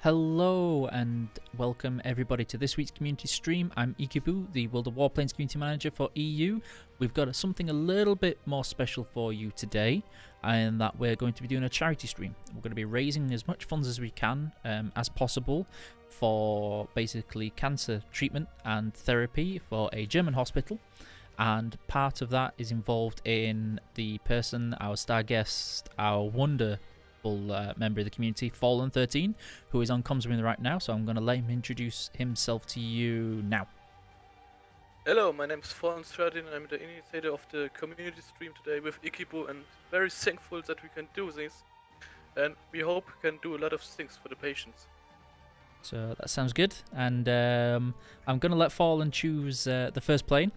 Hello and welcome everybody to this week's community stream. I'm Ikibu, the World of Warplanes community manager for EU. We've got something a little bit more special for you today, and that we're going to be doing a charity stream. We're going to be raising as much funds as we can as possible for basically cancer treatment and therapy for a German hospital. And part of that is involved in the person, our star guest, our wonderful member of the community, Fallen13, who is on comms with me right now, so I'm going to let him introduce himself to you now. Hello, my name is Fallen13 and I'm the initiator of the community stream today with Ikibu, and very thankful that we can do this, and we hope we can do a lot of things for the patients. So that sounds good, and I'm going to let Fallen choose the first plane.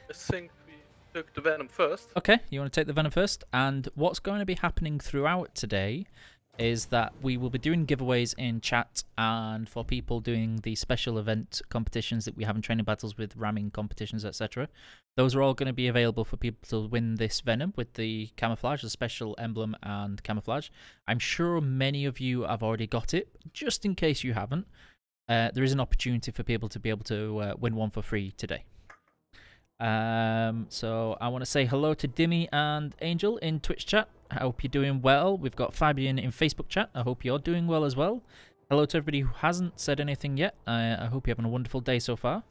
I think we took the Venom first. Okay, you want to take the Venom first? And what's going to be happening throughout today is that we will be doing giveaways in chat, and for people doing the special event competitions that we have in training battles with ramming competitions, etc. Those are all going to be available for people to win this Venom with the camouflage, the special emblem and camouflage. I'm sure many of you have already got it. Just in case you haven't, there is an opportunity for people to be able to win one for free today. So I want to say hello to Dimmy and Angel in Twitch chat. I hope you're doing well. We've got Fabian in Facebook chat. I hope you're doing well as well. Hello to everybody who hasn't said anything yet. I hope you're having a wonderful day so far.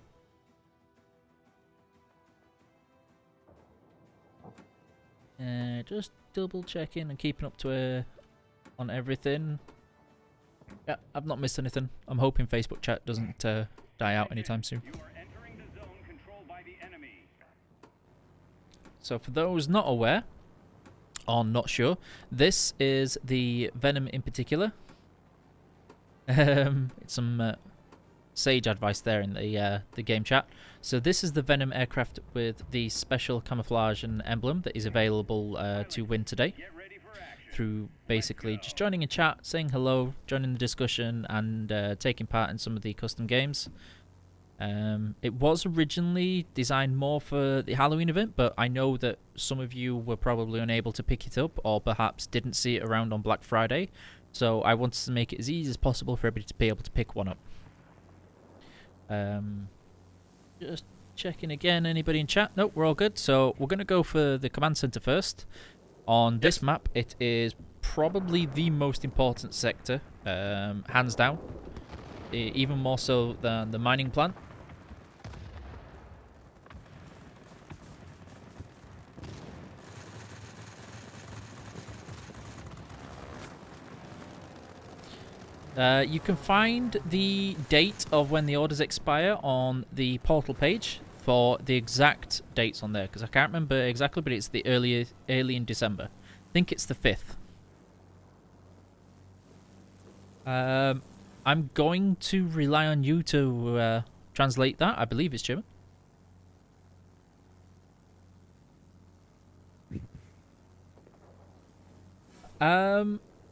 Just double checking and keeping up to on everything. Yeah, I've not missed anything. I'm hoping Facebook chat doesn't die out anytime soon. So for those not aware, or not sure, this is the Venom in particular. It's some sage advice there in the game chat. So this is the Venom aircraft with the special camouflage and emblem that is available to win today, through basically just joining a chat, saying hello, joining the discussion, and taking part in some of the custom games. It was originally designed more for the Halloween event, but I know that some of you were probably unable to pick it up, or perhaps didn't see it around on Black Friday, so I wanted to make it as easy as possible for everybody to be able to pick one up. Just checking again, anybody in chat? Nope, we're all good. So we're going to go for the command center first. On this map, it is probably the most important sector, hands down, even more so than the mining plant. You can find the date of when the orders expire on the portal page for the exact dates on there, because I can't remember exactly, but it's the early in December. I think it's the 5th. I'm going to rely on you to translate that. I believe it's German.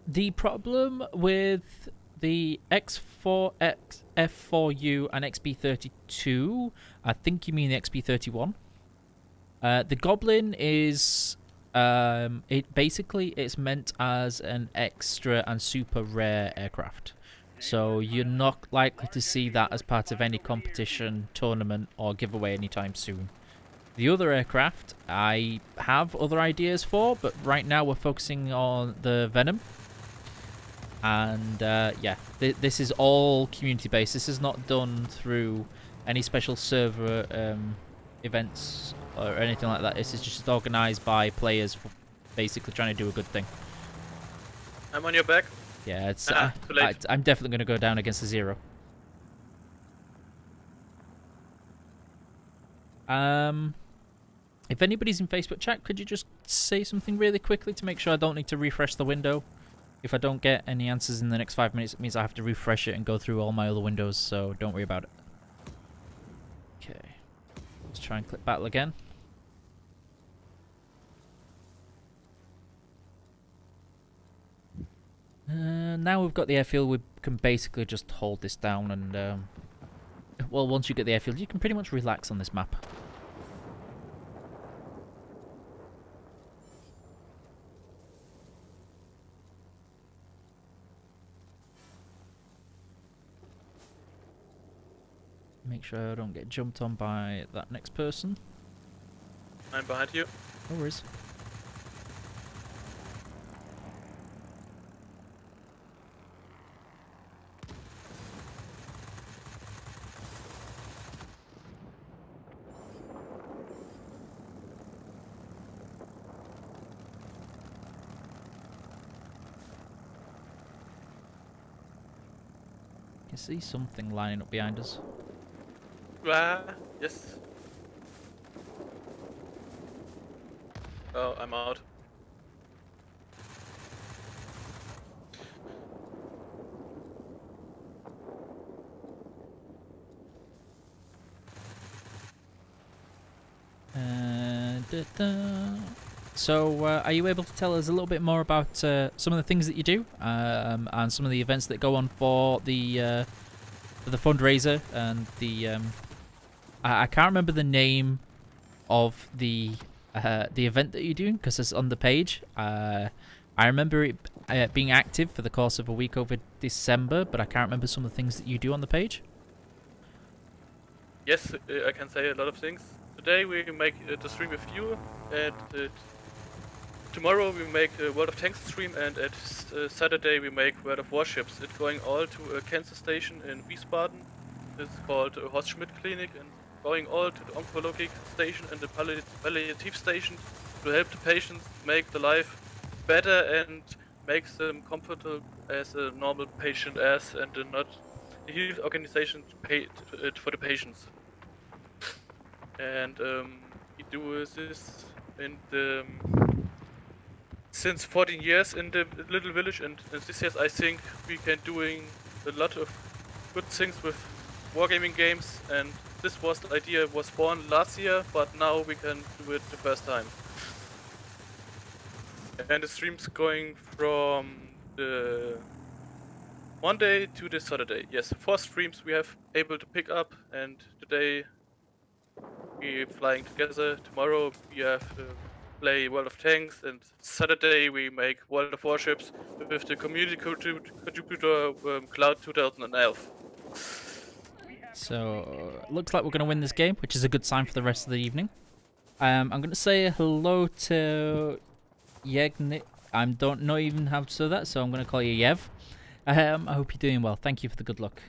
The problem with the X4X, F4U, and XB32, I think you mean the XB31. The Goblin is it's meant as an extra and super rare aircraft. So you're not likely to see that as part of any competition, tournament, or giveaway anytime soon. The other aircraft, I have other ideas for, but right now we're focusing on the Venom. And yeah, this is all community-based. This is not done through any special server events or anything like that. This is just organised by players for basically trying to do a good thing. I'm on your back. Yeah, it's too late. I'm definitely going to go down against the Zero. If anybody's in Facebook chat, could you just say something really quickly to make sure I don't need to refresh the window? If I don't get any answers in the next 5 minutes, it means I have to refresh it and go through all my other windows, so don't worry about it. Okay. Let's try and click battle again. Now we've got the airfield, we can basically just hold this down and... well, once you get the airfield, you can pretty much relax on this map. Make sure I don't get jumped on by that next person. I'm behind you. No worries. I can see something lining up behind us. Ah, yes. Oh, I'm out. So, are you able to tell us a little bit more about some of the things that you do, and some of the events that go on for the fundraiser and the I can't remember the name of the event that you're doing because it's on the page. I remember it being active for the course of a week over December, but I can't remember some of the things that you do on the page. Yes, I can say a lot of things. Today we make the stream with you, and tomorrow we make a World of Tanks stream, and at Saturday we make World of Warships. It's going all to a cancer station in Wiesbaden. It's called Horst Schmidt Clinic, and going all to the oncologic station and the palliative station to help the patients make the life better and makes them comfortable as a normal patient and not the health organization paid for the patients. And we do this in the since 14 years in the little village, and this year I think we can doing a lot of good things with wargaming games, and this was the idea was born last year, but now we can do it the first time. And the stream's going from the Monday to the Saturday. Yes, 4 streams we have able to pick up, and today we're flying together. Tomorrow we have play World of Tanks, and Saturday we make World of Warships with the community contributor Cloud 2011. So, looks like we're going to win this game, which is a good sign for the rest of the evening. I'm going to say hello to Yegnit. I don't know even how to say that, so I'm going to call you Yev. I hope you're doing well. Thank you for the good luck.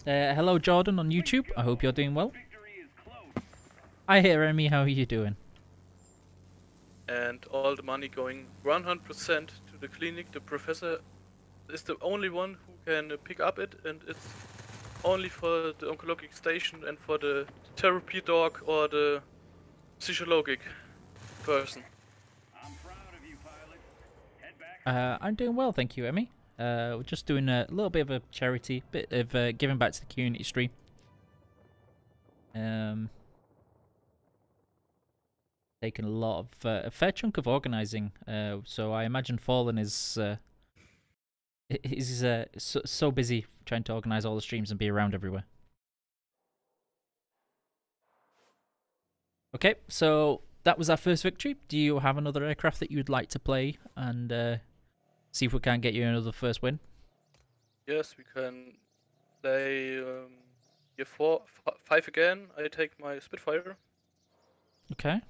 Hello, Jordan on YouTube. I hope you're doing well. Hi, Remy. How are you doing? And all the money going 100% to the clinic. The professor is the only one who can pick up it, and it's only for the oncologic station and for the therapy dog or the psychologic person. I'm proud of you, pilot. Head back. I'm doing well, thank you, Emmy. We're just doing a little bit of a charity, bit of giving back to the community stream. Taking a lot of a fair chunk of organising. So I imagine Fallen is so busy trying to organise all the streams and be around everywhere. Okay, so that was our first victory. Do you have another aircraft that you'd like to play and see if we can get you another first win? Yes, we can play year 5 again. I take my Spitfire. Okay.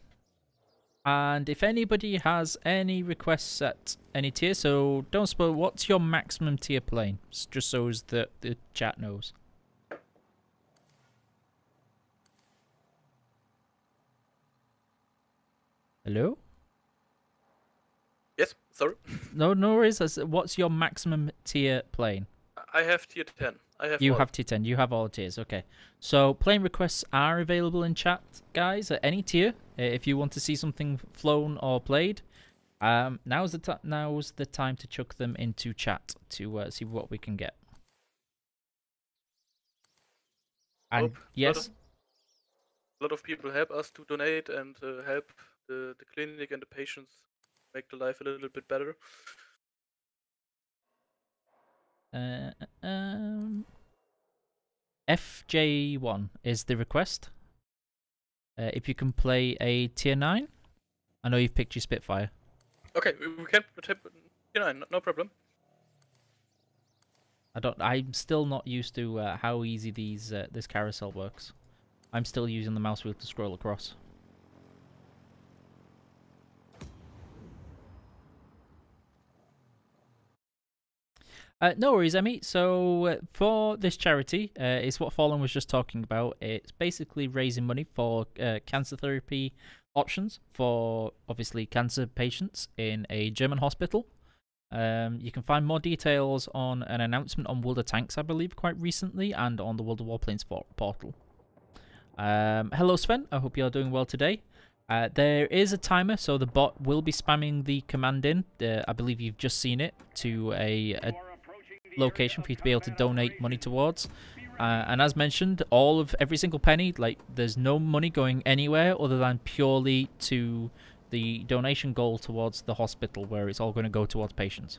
And if anybody has any requests at any tier, so don't spoil, what's your maximum tier plane? Just so as the chat knows. Hello? Yes, sorry. No worries. What's your maximum tier plane? I have tier 10. You have tier 10. You have all tiers. Okay. So plane requests are available in chat, guys, at any tier. If you want to see something flown or played, now's the time to chuck them into chat to see what we can get. And yes, a lot of people help us to donate and help the clinic and the patients make the life a little bit better. FJ1 is the request. If you can play a tier 9. I know you've picked your Spitfire. Okay, we can tier 9, no problem. I'm still not used to how easy this carousel works. I'm still using the mouse wheel to scroll across. No worries, Emmy. So for this charity, it's what Fallen was just talking about. It's basically raising money for cancer therapy options for, obviously, cancer patients in a German hospital. You can find more details on an announcement on World of Tanks, I believe, quite recently, and on the World of Warplanes portal. Hello, Sven. I hope you're doing well today. There is a timer, so the bot will be spamming the command in. I believe you've just seen it, to a location for you to be able to donate money towards. And as mentioned, every single penny, like, there's no money going anywhere other than purely to the donation goal towards the hospital, where it's all going to go towards patients.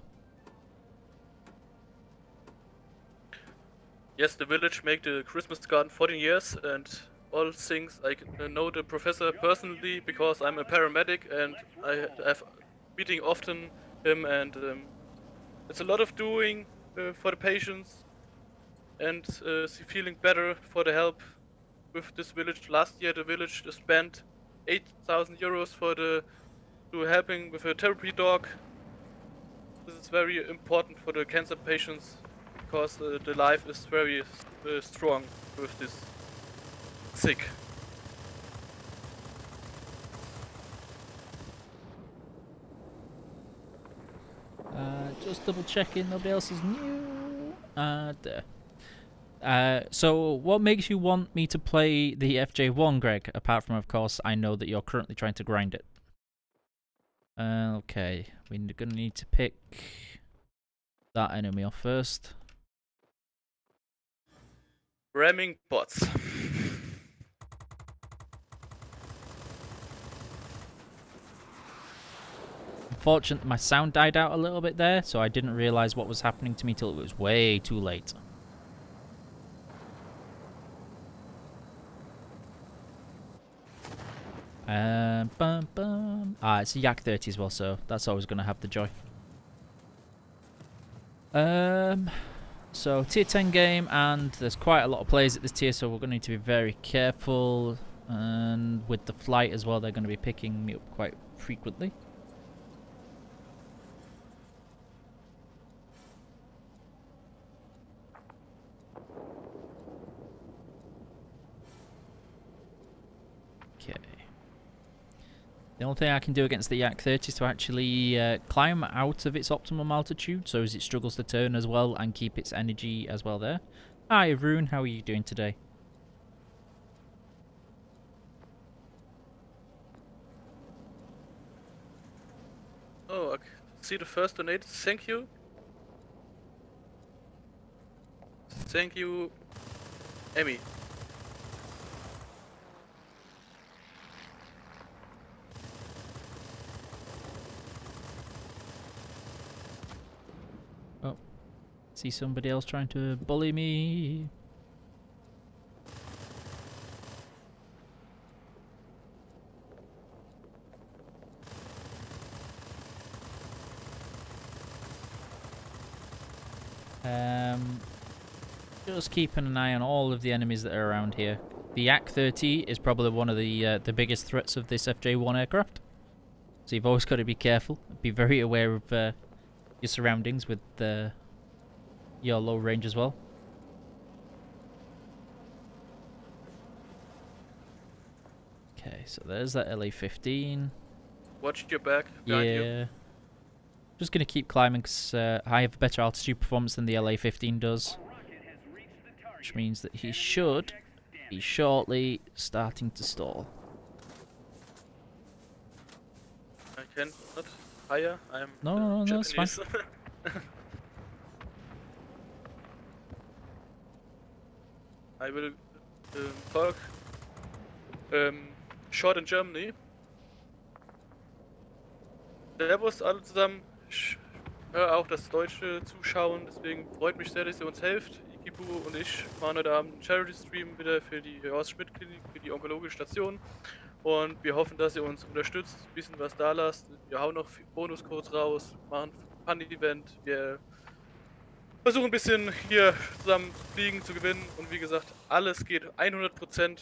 Yes, the village make the Christmas garden 14 years, and all things I know the professor personally because I'm a paramedic and I have meeting often him, and it's a lot of doing for the patients and feeling better for the help with this village. Last year the village spent 8,000 euros for to helping with a therapy dog. This is very important for the cancer patients because the life is very strong with this sick. Just double checking nobody else is new. There. So what makes you want me to play the FJ1, Greg? Apart from, of course, I know that you're currently trying to grind it. Okay, we're gonna need to pick that enemy off first. Ramming bots. Unfortunately, my sound died out a little bit there, so I didn't realise what was happening to me till it was way too late. Bum, bum. It's a Yak 30 as well, so that's always going to have the joy. So tier 10 game, and there's quite a lot of players at this tier, so we're going to need to be very careful. And with the flight as well, they're going to be picking me up quite frequently. Okay. The only thing I can do against the Yak 30 is to actually climb out of its optimum altitude, so as it struggles to turn as well, and keep its energy as well there. Hi, Rune, how are you doing today? Oh, okay. See the first donate. Thank you. Thank you, Emmy. Oh, see somebody else trying to bully me. Just keeping an eye on all of the enemies that are around here. The Yak 30 is probably one of the biggest threats of this FJ1 aircraft. So you've always got to be careful. Be very aware of your surroundings with your low range as well. Okay, so there's that LA-15. Watch your back behind you. Yeah. Just going to keep climbing because I have better altitude performance than the LA-15 does. Which means that he should be shortly starting to stall. I can not higher. I'm No, that's fine. I will talk short in Germany. Servus alle zusammen. Ich höre auch das deutsche Zuschauen, deswegen freut mich sehr, dass ihr uns helft. Ikibu und ich machen heute Abend einen Charity-Stream wieder für die Horst-Schmidt-Klinik, für die onkologische Station. Und wir hoffen, dass ihr uns unterstützt, ein bisschen was da lasst. Wir hauen noch Bonuscodes raus, machen ein Fun-Event. Wir versuchen ein bisschen hier zusammen Fliegen zu gewinnen. Und wie gesagt, alles geht 100%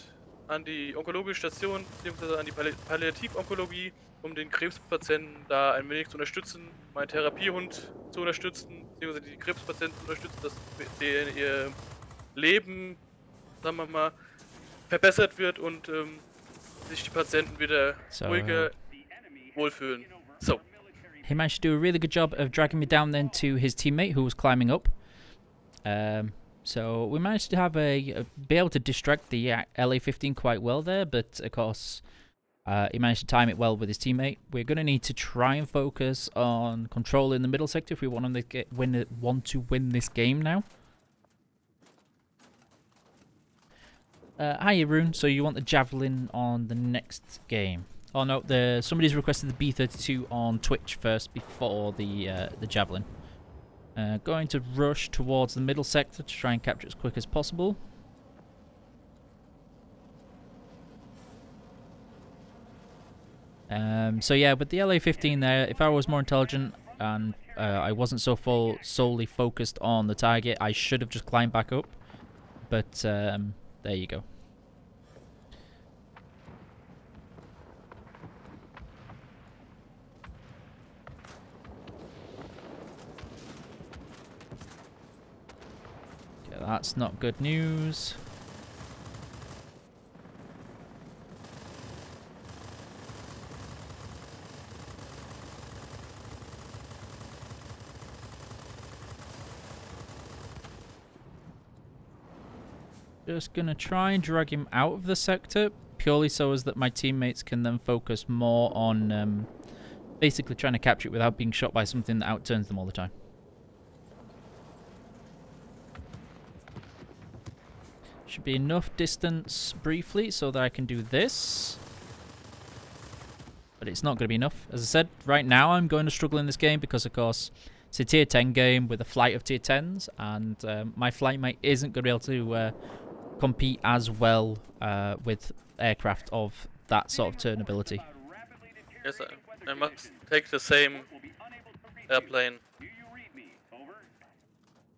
an die onkologische Station, beziehungsweise an die Palliativonkologie, um den Krebspatienten da ein wenig zu unterstützen, meinen Therapiehund zu unterstützen, beziehungsweise die Krebspatienten zu unterstützen, dass ihr Leben, sagen wir mal, verbessert wird und sich die Patienten wieder ruhiger wohlfühlen. So. He managed to do a really good job of dragging me down then to his teammate who was climbing up. So we managed to have be able to distract the LA-15 quite well there, but of course he managed to time it well with his teammate. We're going to need to try and focus on controlling the middle sector if we want to win this game now. Hi, Rune. So you want the Javelin on the next game? Oh no, somebody's requested the B-32 on Twitch first before the Javelin. Going to rush towards the middle sector to try and capture it as quick as possible. So yeah, with the LA-15 there, if I was more intelligent and I wasn't solely focused on the target, I should have just climbed back up. But there you go. That's not good news. Just gonna try and drag him out of the sector, purely so as that my teammates can then focus more on basically trying to capture it without being shot by something that outturns them all the time. Should be enough distance briefly so that I can do this. But it's not going to be enough. As I said, right now I'm going to struggle in this game because, of course, it's a tier 10 game with a flight of tier 10s. And my flight mate isn't going to be able to compete as well with aircraft of that sort of turn ability. Yes, I must take the same airplane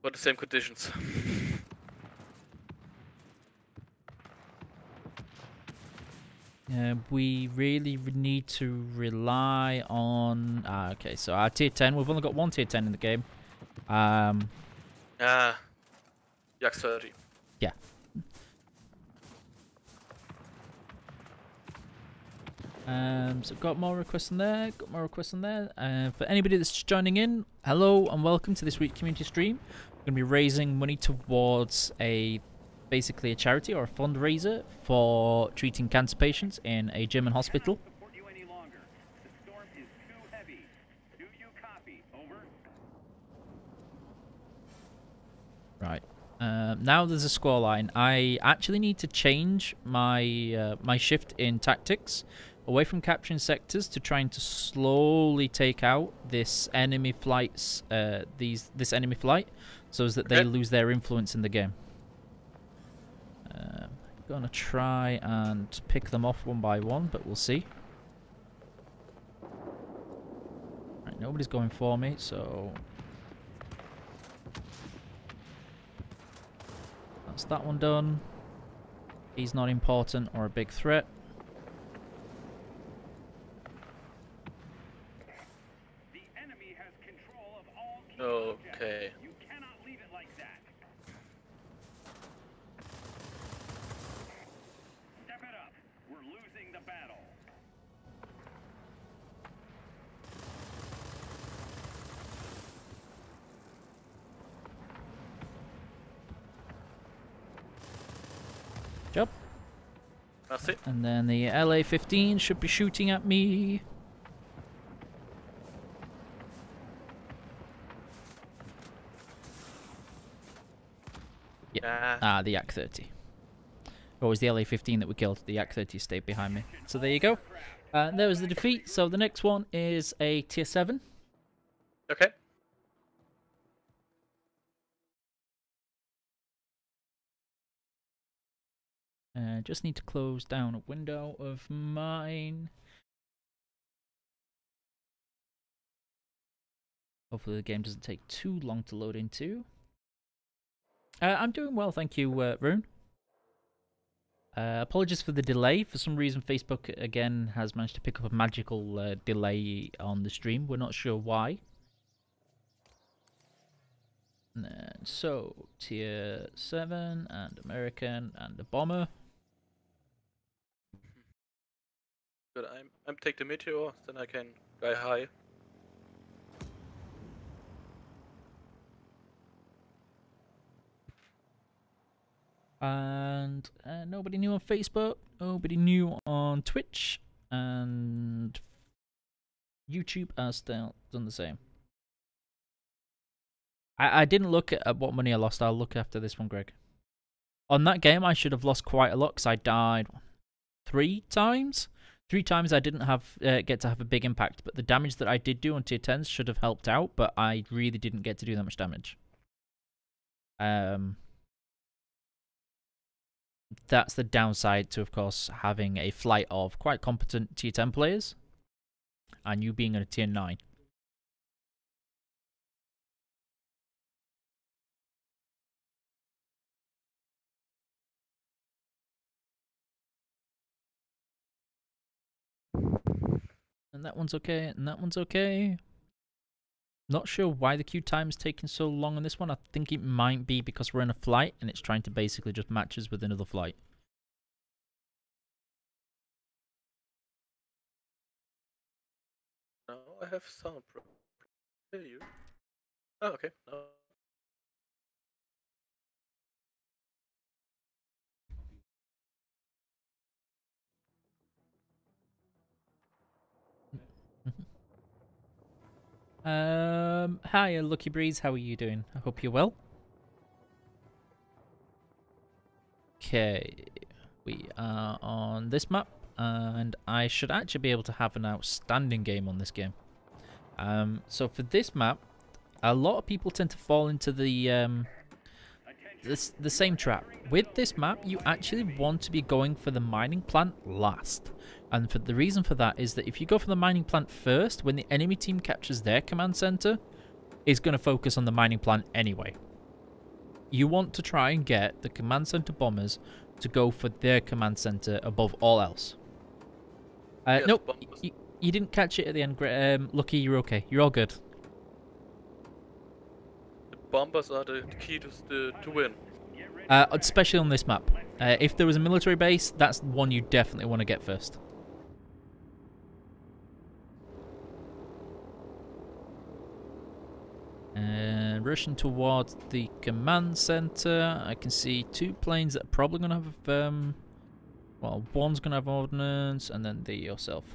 for the same conditions. We really need to rely on... okay, so our tier 10, we've only got one tier 10 in the game. Yak 30. Yeah. So got more requests in there, for anybody that's just joining in, hello and welcome to this week's community stream. We're going to be raising money towards basically a charity or a fundraiser for treating cancer patients in a German hospital. Right. Now there's a scoreline. I actually need to change my my shift in tactics away from capturing sectors to trying to slowly take out this enemy flights, this enemy flight, so as that they lose their influence in the game. Gonna try and pick them off one by one, but we'll see. Right, nobody's going for me, so that's that one done. He's not important or a big threat. The enemy has control of all key objectives. Okay. You cannot leave it like that. Step it up. We're losing the battle. Job. That's it. And then the LA-15 should be shooting at me. Yeah. The Yak 30. Or was the LA-15 that we killed? The Yak 30 stayed behind me. So there you go. There was the defeat. So the next one is a tier 7. Okay. Just need to close down a window of mine. Hopefully the game doesn't take too long to load into. I'm doing well, thank you, Rune. Apologies for the delay. For some reason, Facebook again has managed to pick up a magical delay on the stream. We're not sure why. And so, tier 7 and American and a bomber. Good. I'm take the meteor, then I can fly high. And nobody new on Facebook, nobody new on Twitch, and YouTube has still done the same. I didn't look at what money I lost. I'll look after this one, Greg. On that game, I should have lost quite a lot because I died 3 times. 3 times I didn't have get to have a big impact, but the damage that I did do on tier 10s should have helped out, but I really didn't get to do that much damage. That's the downside to, of course, having a flight of quite competent tier 10 players and you being on a tier 9. And that one's okay, and that one's okay. Not sure why the queue time is taking so long on this one. I think it might be because we're in a flight and it's trying to basically just match us with another flight. Now I have sound problem. Hear you? Oh, okay. No. Hi, Lucky Breeze. How are you doing? I hope you're well. Okay, we are on this map, and I should actually be able to have an outstanding game on this game. So for this map, a lot of people tend to fall into the same trap. With this map, you actually want to be going for the mining plant last. And the reason for that is that if you go for the mining plant first, when the enemy team captures their command center, it's going to focus on the mining plant anyway. You want to try and get the command center bombers to go for their command center above all else. Yes, nope, you didn't catch it at the end. Lucky, you're okay. You're all good. The bombers are the key to win. Especially on this map. If there was a military base, that's one you definitely want to get first. And rushing towards the command center, I can see 2 planes that are probably going to have, well, one's going to have ordnance, and then yourself.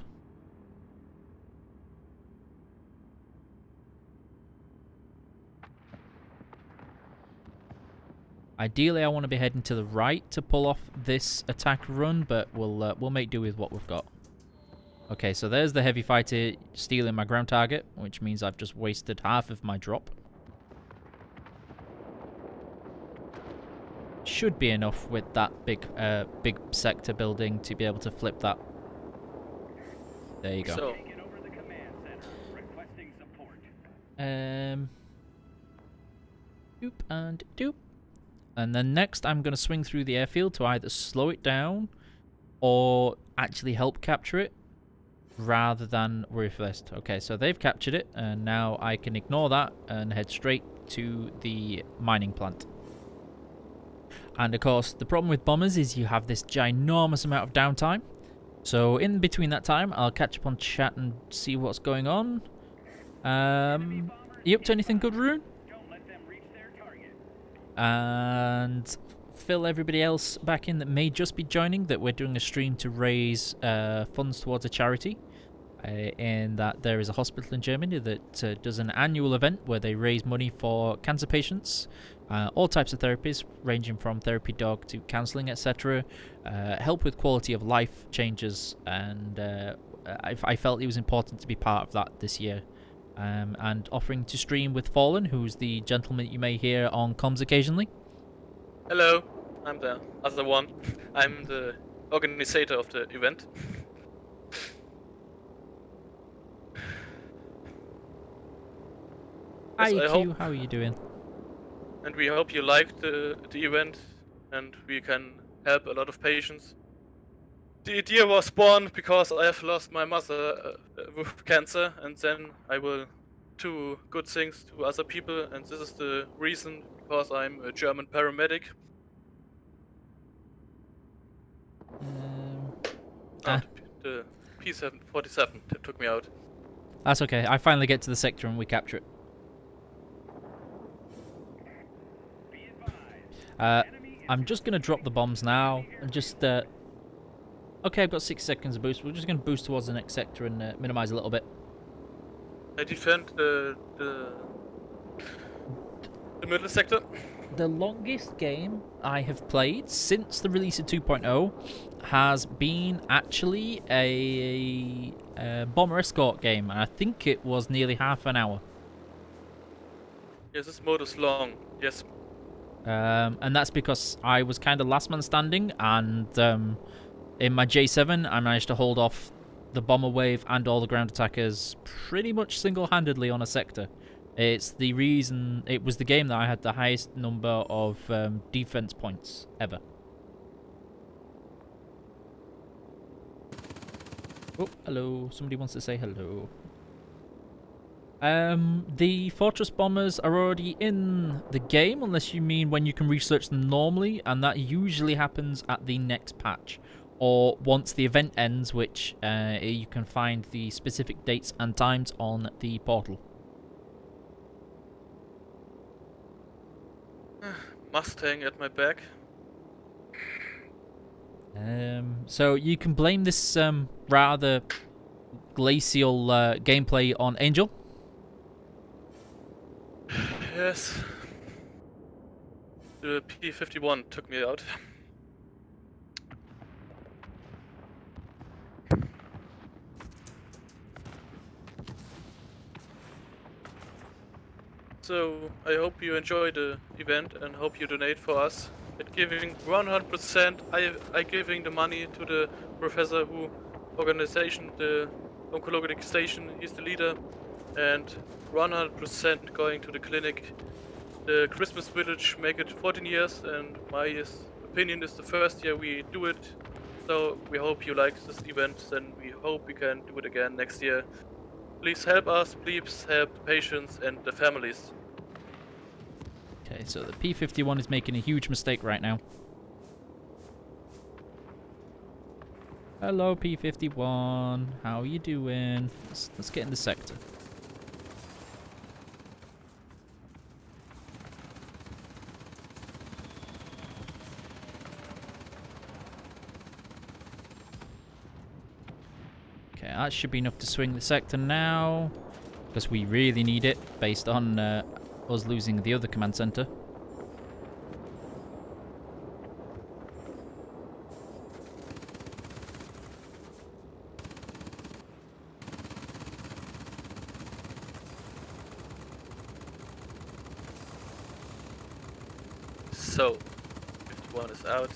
Ideally, I want to be heading to the right to pull off this attack run, but we'll make do with what we've got. Okay, so there's the heavy fighter stealing my ground target, which means I've just wasted half of my drop. Should be enough with that big sector building to be able to flip that. There you go. So, doop and doop. And then next I'm going to swing through the airfield to either slow it down or actually help capture it rather than worry first. Okay, so they've captured it and now I can ignore that and head straight to the mining plant. And of course, the problem with bombers is you have this ginormous amount of downtime. So in between that time, I'll catch up on chat and see what's going on. You up to anything good, Rune? And fill everybody else back in that may just be joining that we're doing a stream to raise funds towards a charity. In that there is a hospital in Germany that does an annual event where they raise money for cancer patients, all types of therapies ranging from therapy dog to counselling, etc. Help with quality of life changes, and I felt it was important to be part of that this year. And offering to stream with Fallen, who's the gentleman that you may hear on comms occasionally. hello, I'm the other one. I'm the organizer of the event. Hi, Yes, I Q, hope- how are you doing? and we hope you liked the event, and we can help a lot of patients. The idea was born because I have lost my mother with cancer, and then I will do good things to other people, and this is the reason, because I'm a German paramedic. The P-47 took me out. That's okay. I finally get to the sector and we capture it. I'm just going to drop the bombs now and just... Okay, I've got 6 seconds of boost. We're just going to boost towards the next sector and minimize a little bit. I defend the middle sector. The longest game I have played since the release of 2.0 has been actually a bomber escort game. I think it was nearly half an hour. Yes, this mode is long. Yes. And that's because I was kind of last man standing, and in my J7 I managed to hold off the bomber wave and all the ground attackers pretty much single-handedly on a sector. It's the reason, it was the game that I had the highest number of defense points ever. Oh, hello. Somebody wants to say hello. The Fortress Bombers are already in the game, unless you mean when you can research them normally, and that usually happens at the next patch, or once the event ends, which you can find the specific dates and times on the portal. Mustang at my back. So you can blame this rather glacial gameplay on Angel. Yes. The P-51 took me out. So, I hope you enjoy the event and hope you donate for us. At giving 100%, I giving the money to the professor who organization, the oncologic station, he's the leader, and 100% going to the clinic. The Christmas village make it 14 years, and my opinion is the first year we do it. So we hope you like this event, and we hope we can do it again next year. Please help us, please help the patients and the families. Okay, so the P-51 is making a huge mistake right now. Hello, P-51. How you doing? Let's get in the sector. Okay, that should be enough to swing the sector now, because we really need it based on us losing the other command center. So, 51 is out.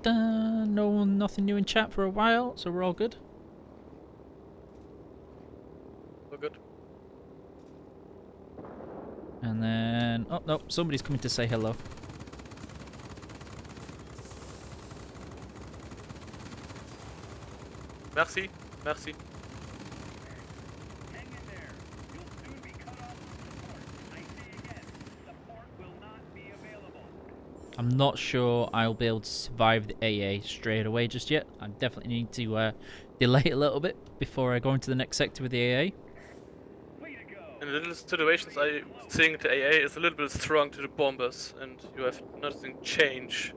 No, nothing new in chat for a while, so we're all good. We're good. And then, oh no, somebody's coming to say hello. Merci, merci. Hang in there. You'll soon be cut off from support. I say again, support will not be available. I'm not sure I'll be able to survive the AA straight away just yet. I definitely need to delay a little bit before I go into the next sector with the AA. Way to go. In little situations, I think the AA is a little bit strong to the bombers, and you have nothing change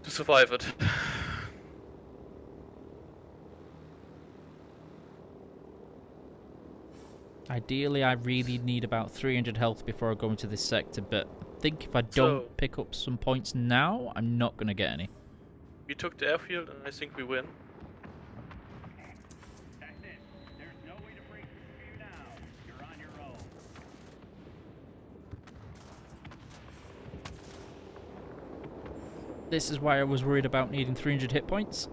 to survive it. Ideally, I really need about 300 health before I go into this sector, but I think if I don't pick up some points now, I'm not going to get any. We took the airfield, and I think we win. That's it. There's no way to break through you now. You're on your own. This is why I was worried about needing 300 hit points.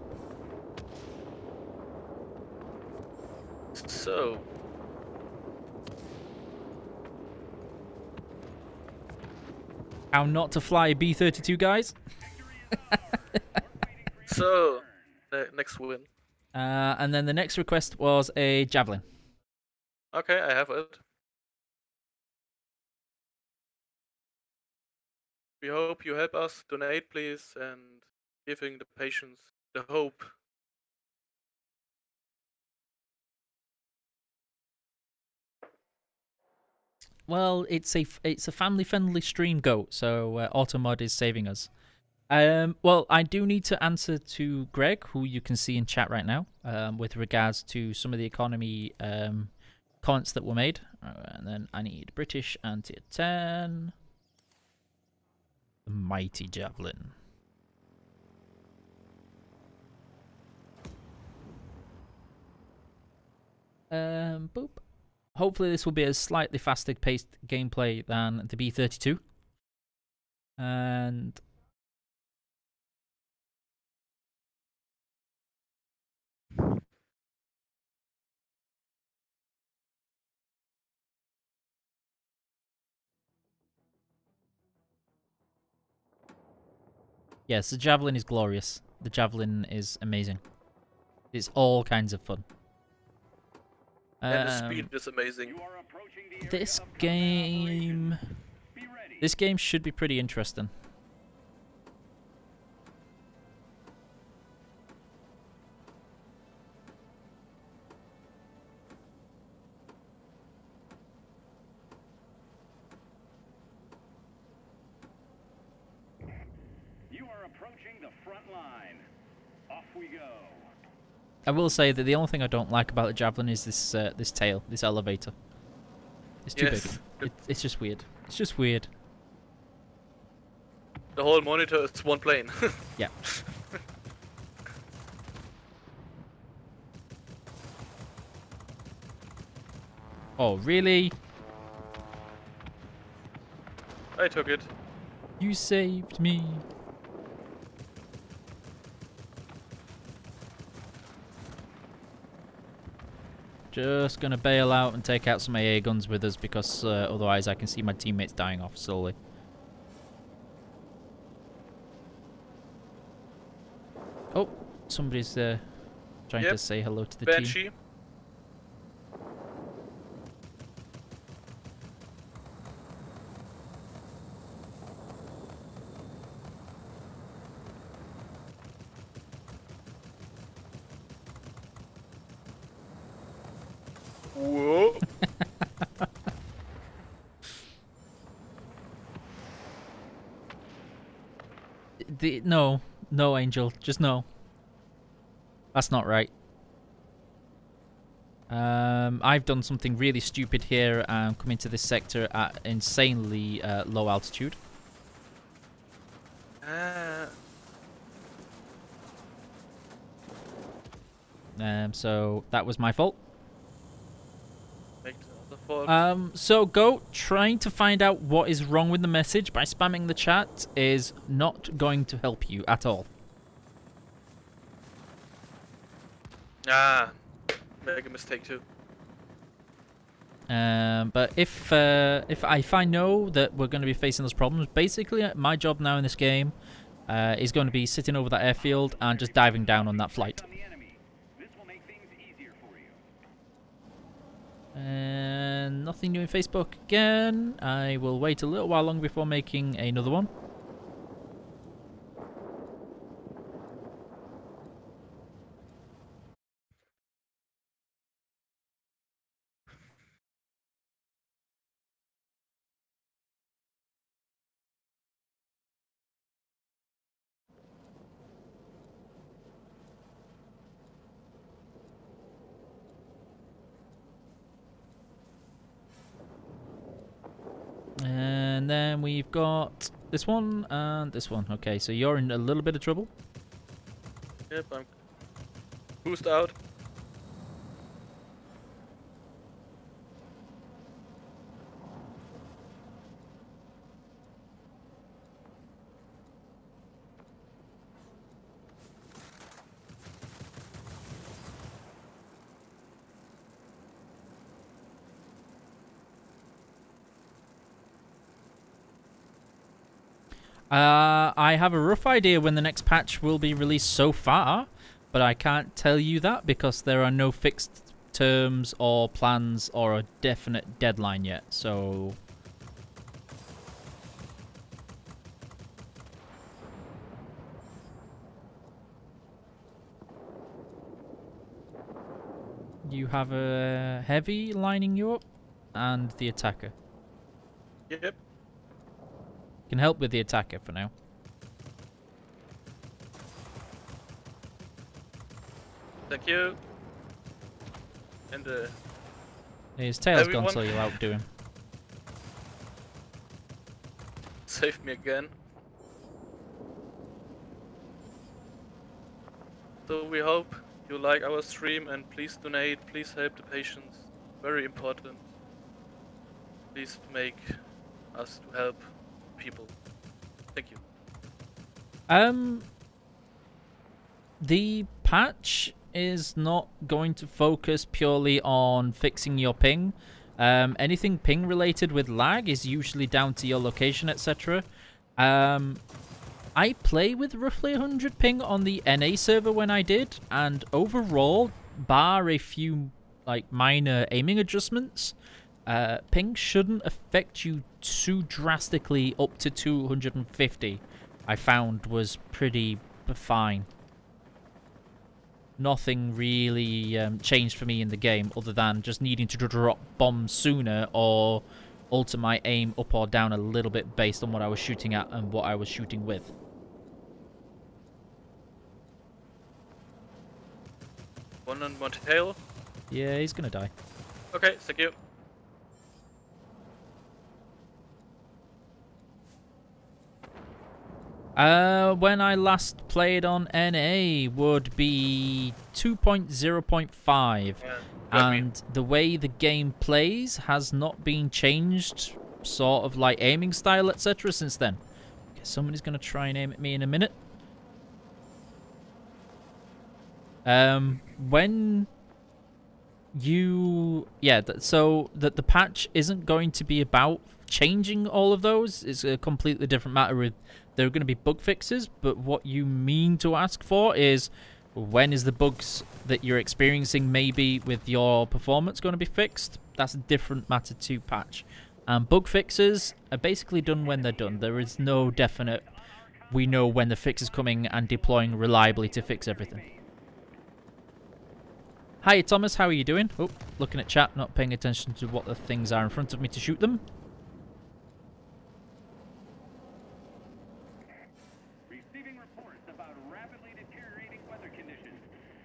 So, How not to fly a B-32, guys? so next win. And then the next request was a javelin. Okay, I have it. We hope you help us. Donate, please, and giving the patients the hope. Well, it's a family-friendly stream, Goat, so Automod is saving us. Well, I do need to answer to Greg, who you can see in chat right now, with regards to some of the economy comments that were made. And then I need British and tier 10. The mighty javelin. Boop. Hopefully this will be a slightly faster paced gameplay than the B-32. And yes, the javelin is glorious. The javelin is amazing. It's all kinds of fun. And the speed is amazing. You are approaching the area This of combat game... operations. Be ready. This game should be pretty interesting. You are approaching the front line. Off we go. I will say that the only thing I don't like about the javelin is this this tail, this elevator. It's too Yes. big. It's just weird. It's just weird. The whole monitor is one plane. Yeah. Oh, really? I took it. You saved me. Just gonna bail out and take out some AA guns with us because otherwise I can see my teammates dying off slowly. Oh, somebody's trying to say hello to the team. Banshee. Whoa. No, no, Angel, just no. That's not right. I've done something really stupid here and come into this sector at insanely low altitude. So that was my fault. Make the other fault. So go trying to find out what is wrong with the message by spamming the chat is not going to help you at all. Make a mistake too. But if I know that we're going to be facing those problems, basically my job now in this game is going to be sitting over that airfield and just diving down on that flight. On the enemy. This will make things easier for you. And nothing new in Facebook again. I will wait a little while longer before making another one. And then we've got this one and this one. Okay, so you're in a little bit of trouble. Yep, I'm boost out. I have a rough idea when the next patch will be released so far, but I can't tell you that because there are no fixed terms or plans or a definite deadline yet, so... You have a heavy lining you up, and the attacker. Yep. Can help with the attacker for now. Thank you. And His tail's everyone gone, so you'll outdo him. saved me again. So we hope you like our stream and please donate, please help the patients. Very important. Please make us to help people. Thank you. The patch is not going to focus purely on fixing your ping. Anything ping related with lag is usually down to your location, etc. I play with roughly 100 ping on the NA server when I did, and overall, bar a few like minor aiming adjustments, ping shouldn't affect you too drastically. Up to 250 I found was pretty fine. Nothing really changed for me in the game other than just needing to drop bombs sooner or alter my aim up or down a little bit based on what I was shooting at and what I was shooting with. One on one tail. Yeah, he's gonna die. Okay, thank you. When I last played on NA would be 2.0.5, and the way the game plays has not been changed, sort of like aiming style, etc. since then. Okay, somebody's gonna try and aim at me in a minute. When you... Yeah, so that the patch isn't going to be about changing all of those. It's a completely different matter with... There are going to be bug fixes, but what you mean to ask for is when is the bugs that you're experiencing maybe with your performance going to be fixed? That's a different matter to patch. And bug fixes are basically done when they're done. There is no definite, we know when the fix is coming and deploying reliably to fix everything. Hi Thomas, how are you doing? Oh, looking at chat, not paying attention to what the things are in front of me to shoot them.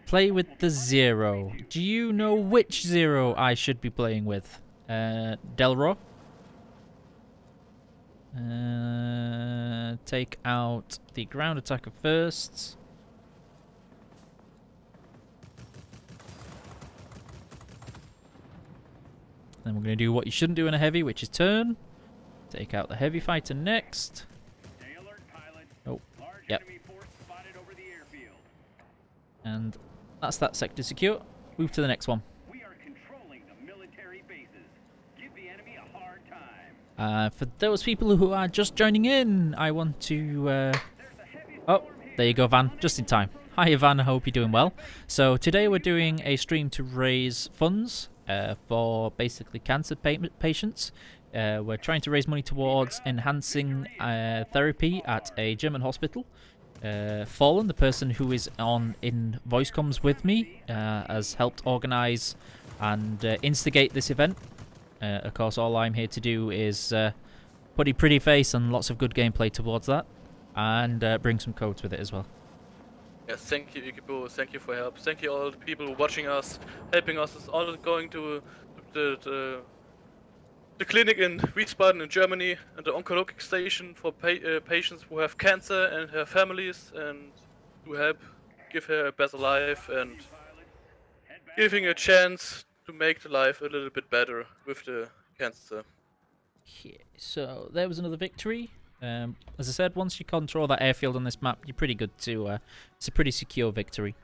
Play with the Zero. Do you know which Zero I should be playing with? Delro? Take out the ground attacker first. Then we're going to do what you shouldn't do in a heavy, which is turn. Take out the heavy fighter next. Oh, yep. And that's that sector secure. Move to the next one. We are controlling the military bases. Give the enemy a hard time. For those people who are just joining in, I want to... Oh, there you go, Van. Just in time. Hi, Van. I hope you're doing well. So today we're doing a stream to raise funds for basically cancer patients. We're trying to raise money towards enhancing therapy at a German hospital. Fallen, the person who is on in voice comms with me, has helped organise and instigate this event. Of course, all I'm here to do is put a pretty face and lots of good gameplay towards that, and bring some codes with it as well. Yes, thank you, Ikibo. Thank you for help. Thank you all the people watching us, helping us. It's all going to the clinic in Wiesbaden in Germany and the oncologic station for patients who have cancer and their families, and to help give her a better life and giving a chance to make the life a little bit better with the cancer. Okay, so there was another victory. As I said, once you control that airfield on this map, you're pretty good to... it's a pretty secure victory.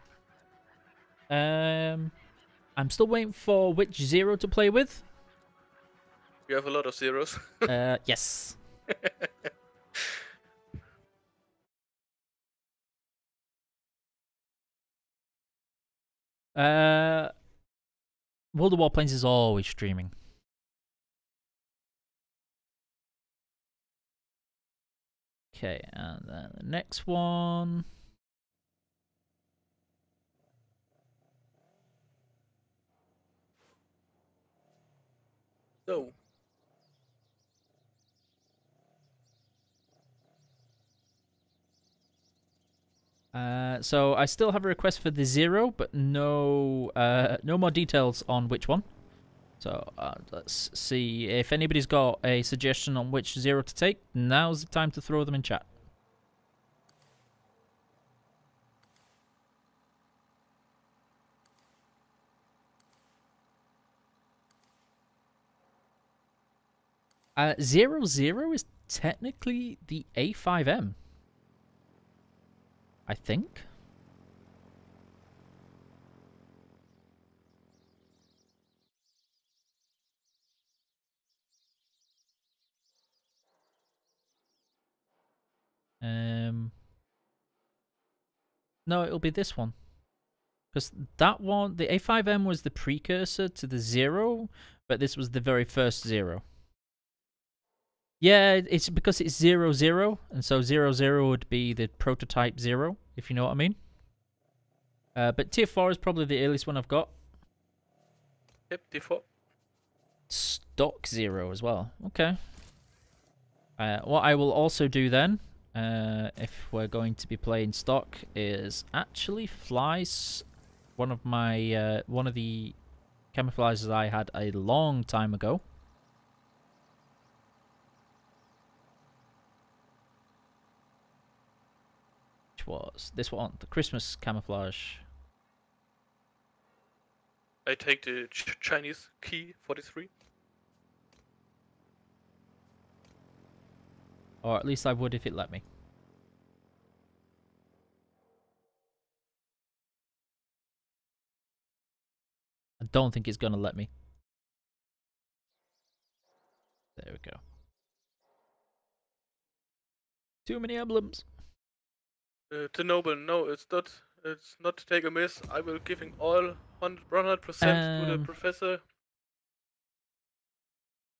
I'm still waiting for which Zero to play with. We have a lot of zeros. Yes. World of Warplanes is always streaming. Okay, and then the next one. So, So I still have a request for the 0, but no more details on which one. So let's see if anybody's got a suggestion on which 0 to take. Now's the time to throw them in chat. Zero zero is technically the A5M, I think. No, it'll be this one. Because that one, the A5M was the precursor to the 0, but this was the very first 0. Yeah, it's because it's 00, and so 00 would be the prototype 0, if you know what I mean. But tier 4 is probably the earliest one I've got. yep, default. Stock 0 as well. Okay. What I will also do then, if we're going to be playing stock, is actually flies one of my one of the camouflages I had a long time ago. Which was this one, the Christmas camouflage. I take the Chinese key 43. Or at least I would if it let me. I don't think it's going to let me. There we go. Too many emblems. To Noble, no, it's not. It's not to take a miss. I will giving all 100% to the professor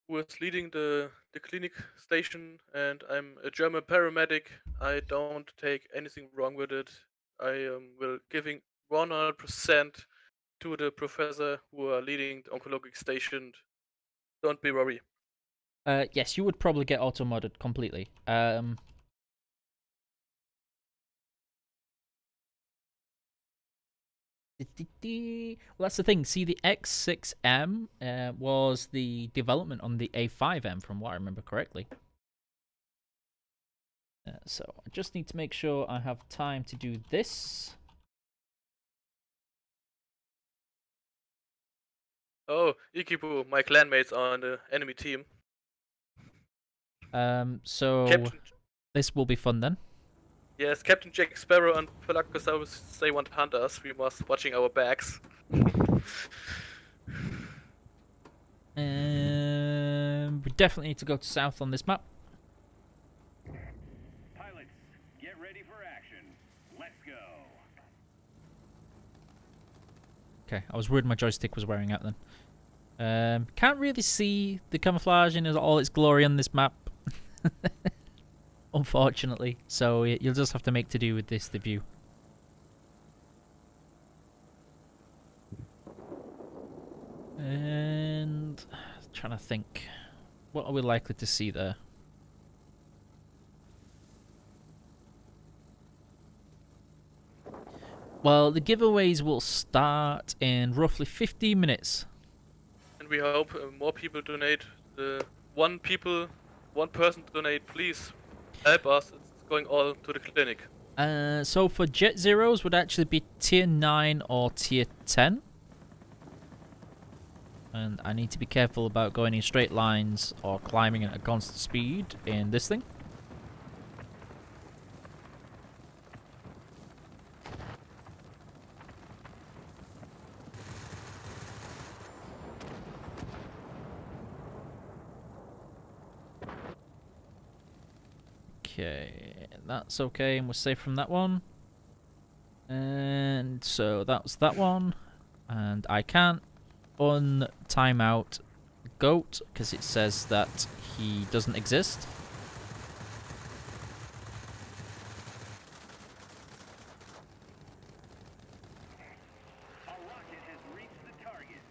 who is leading the clinic station, and I'm a German paramedic. I don't take anything wrong with it. I will giving 100% to the professor who are leading the oncologic station. Don't be worried. Yes, you would probably get auto-modded completely. Well, that's the thing. See, the X6M was the development on the A5M, from what I remember correctly. So I just need to make sure I have time to do this. Oh, Ikibu, my clanmates are on the enemy team. So Captain, this will be fun then. yes, Captain Jack Sparrow and Pelagosaurus, they want to hunt us. We must watching our backs. We definitely need to go to south on this map. Pilots, get ready for action. Let's go. Okay, I was worried my joystick was wearing out then. Can't really see the camouflage in all its glory on this map. Unfortunately. So you'll just have to make to do with this, the view. And trying to think, what are we likely to see there? Well, the giveaways will start in roughly 15 minutes. And we hope more people donate. One person donate, please help us. It's going all to the clinic. So for Jet Zeros would actually be tier 9 or tier 10. And I need to be careful about going in straight lines or climbing at a constant speed in this thing. Okay, that's okay, and we're safe from that one. And so that's that one. And I can't un-timeout Goat because it says that he doesn't exist. A rocket has reached the target.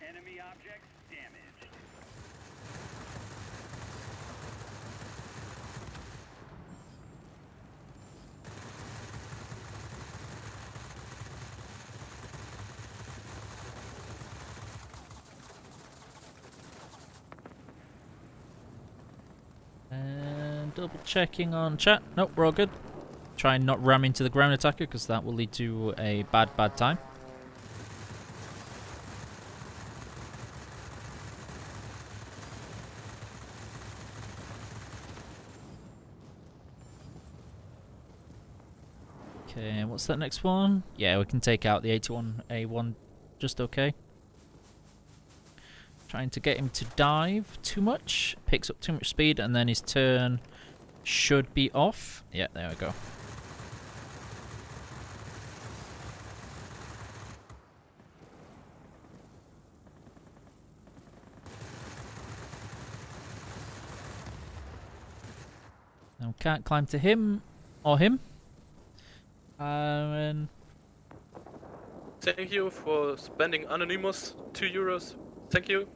Enemy objects damaged. And double checking on chat. Nope, we're all good. Try and not ram into the ground attacker because that will lead to a bad time. Okay, what's that next one? Yeah, we can take out the 81A1 just okay. Trying to get him to dive too much. Picks up too much speed and then his turn should be off. Yeah, there we go. Now can't climb to him or him. And Thank you for spending Anonymous €2. Thank you.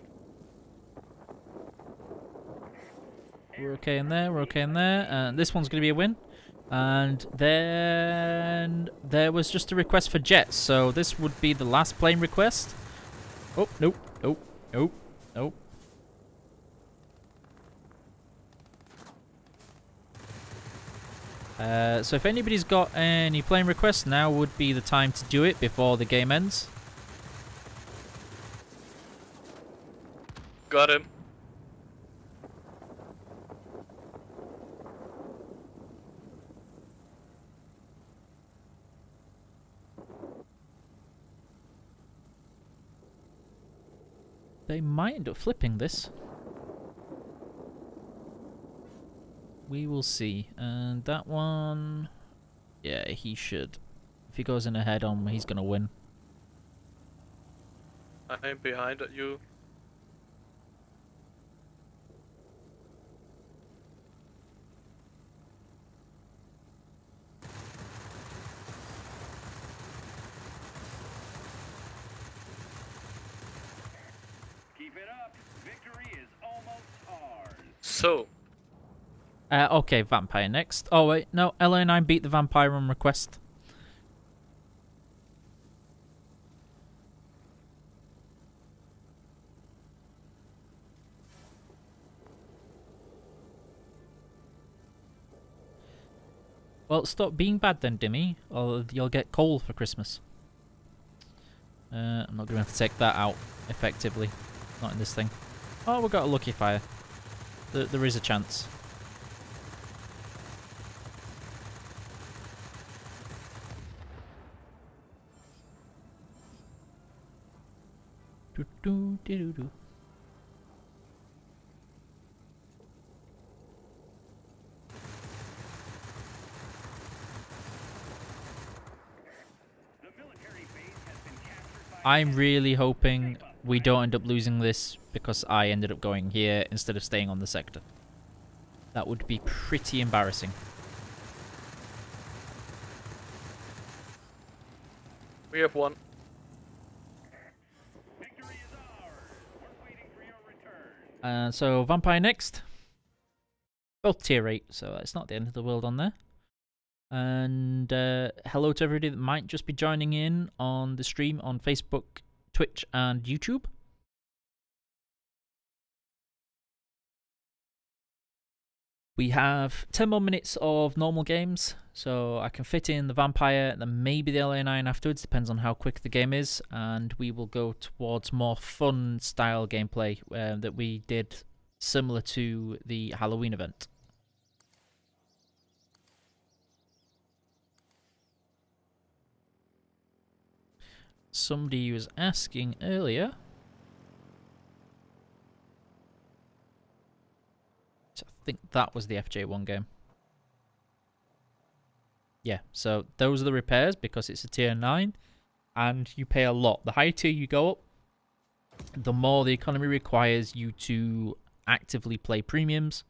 we're okay in there, we're okay in there. And this one's going to be a win. And then there was just a request for jets. So this would be the last plane request. Oh, nope, nope, nope, nope. So if anybody's got any plane requests, now would be the time to do it before the game ends. Got him. They might end up flipping this. We will see. And that one... yeah, he should. If he goes in a head-on, he's going to win. I'm behind you. Keep it up. Victory is almost ours. So, Okay, Vampire next. Oh, wait, no, LA9 beat the Vampire on request. Well, stop being bad then, Dimmy, or you'll get coal for Christmas. I'm not going to have to take that out effectively. Not in this thing. Oh, we've got a lucky fire. There is a chance. Do-do-de-do-do. The military base has been captured by I'm really hoping we don't end up losing this because I ended up going here instead of staying on the sector. That would be pretty embarrassing. we have one. Victory is ours. We're waiting for your return. So Vampire next. Both tier 8, so it's not the end of the world on there. And hello to everybody that might just be joining in on the stream on Facebook, Twitch, and YouTube. We have 10 more minutes of normal games, so I can fit in the Vampire and then maybe the LA9 afterwards, depends on how quick the game is, and we will go towards more fun style gameplay that we did similar to the Halloween event. Somebody was asking earlier. So I think that was the FJ1 game. Yeah, so those are the repairs because it's a tier 9. and you pay a lot. The higher tier you go up, the more the economy requires you to actively play premiums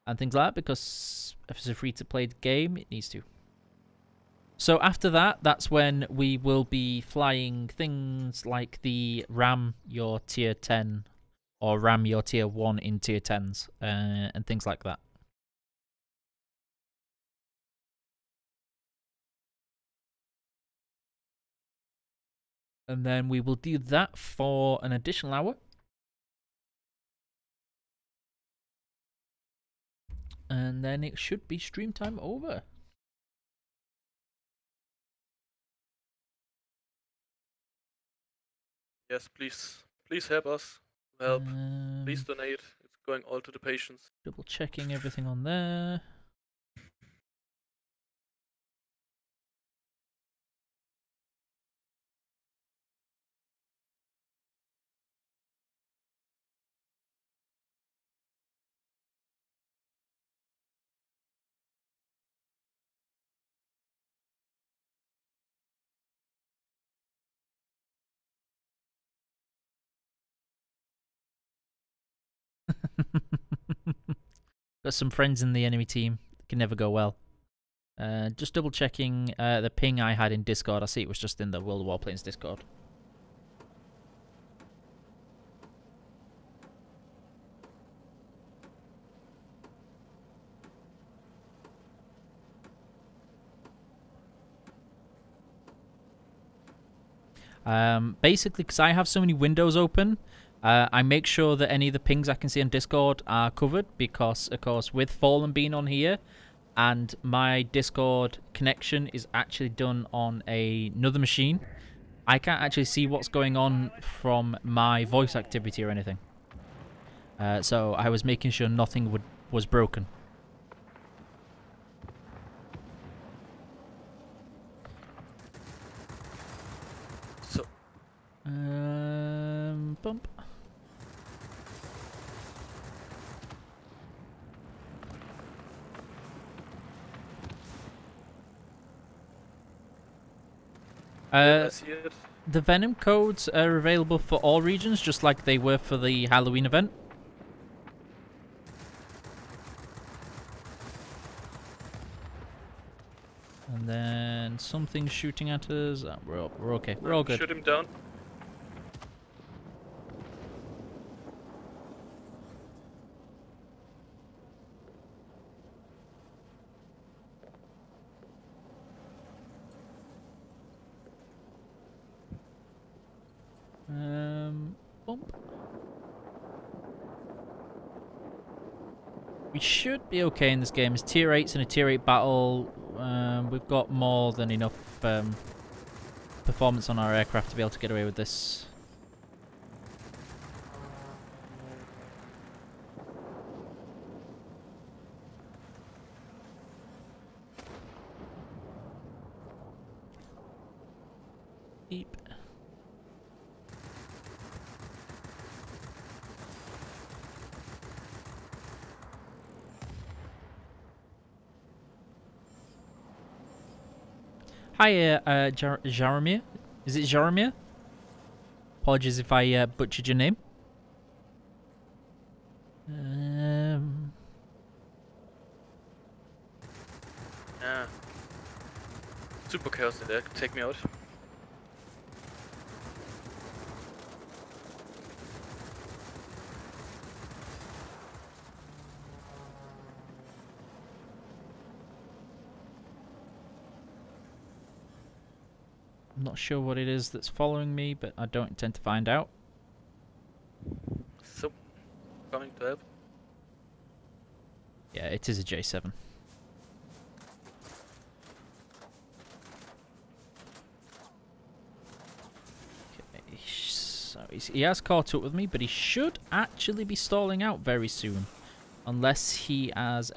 and things like that, because if it's a free-to-play game, it needs to. So after that, that's when we will be flying things like the ram your tier 10 or ram your tier 1 in tier 10s and things like that. And then we will do that for an additional hour. And then it should be stream time over. Yes, please. Please help us. Help. Please donate. It's going all to the patients. Double checking everything on there. Got some friends in the enemy team. It can never go well. Just double checking the ping I had in Discord. I see it was just in the World of Warplanes Discord. Basically, because I have so many windows open, I make sure that any of the pings I can see on Discord are covered, because, of course, with Fallen being on here, and my Discord connection is actually done on another machine, I can't actually see what's going on from my voice activity or anything. So I was making sure nothing was broken. So, Bump. I see it. The Venom codes are available for all regions, just like they were for the Halloween event. And then something's shooting at us. Oh, we're okay. We're all good. Shoot him down. Bump. We should be okay in this game. It's tier 8s in a tier 8 battle. We've got more than enough performance on our aircraft to be able to get away with this. Beep. Hi, Jaromir. Is it Jaromir? Apologies if I butchered your name. Yeah. Super chaos in there. Take me out. I'm not sure what it is that's following me, but I don't intend to find out. So, coming to help. Yeah, it is a J7. Okay, so he has caught up with me, but he should actually be stalling out very soon. Unless he has...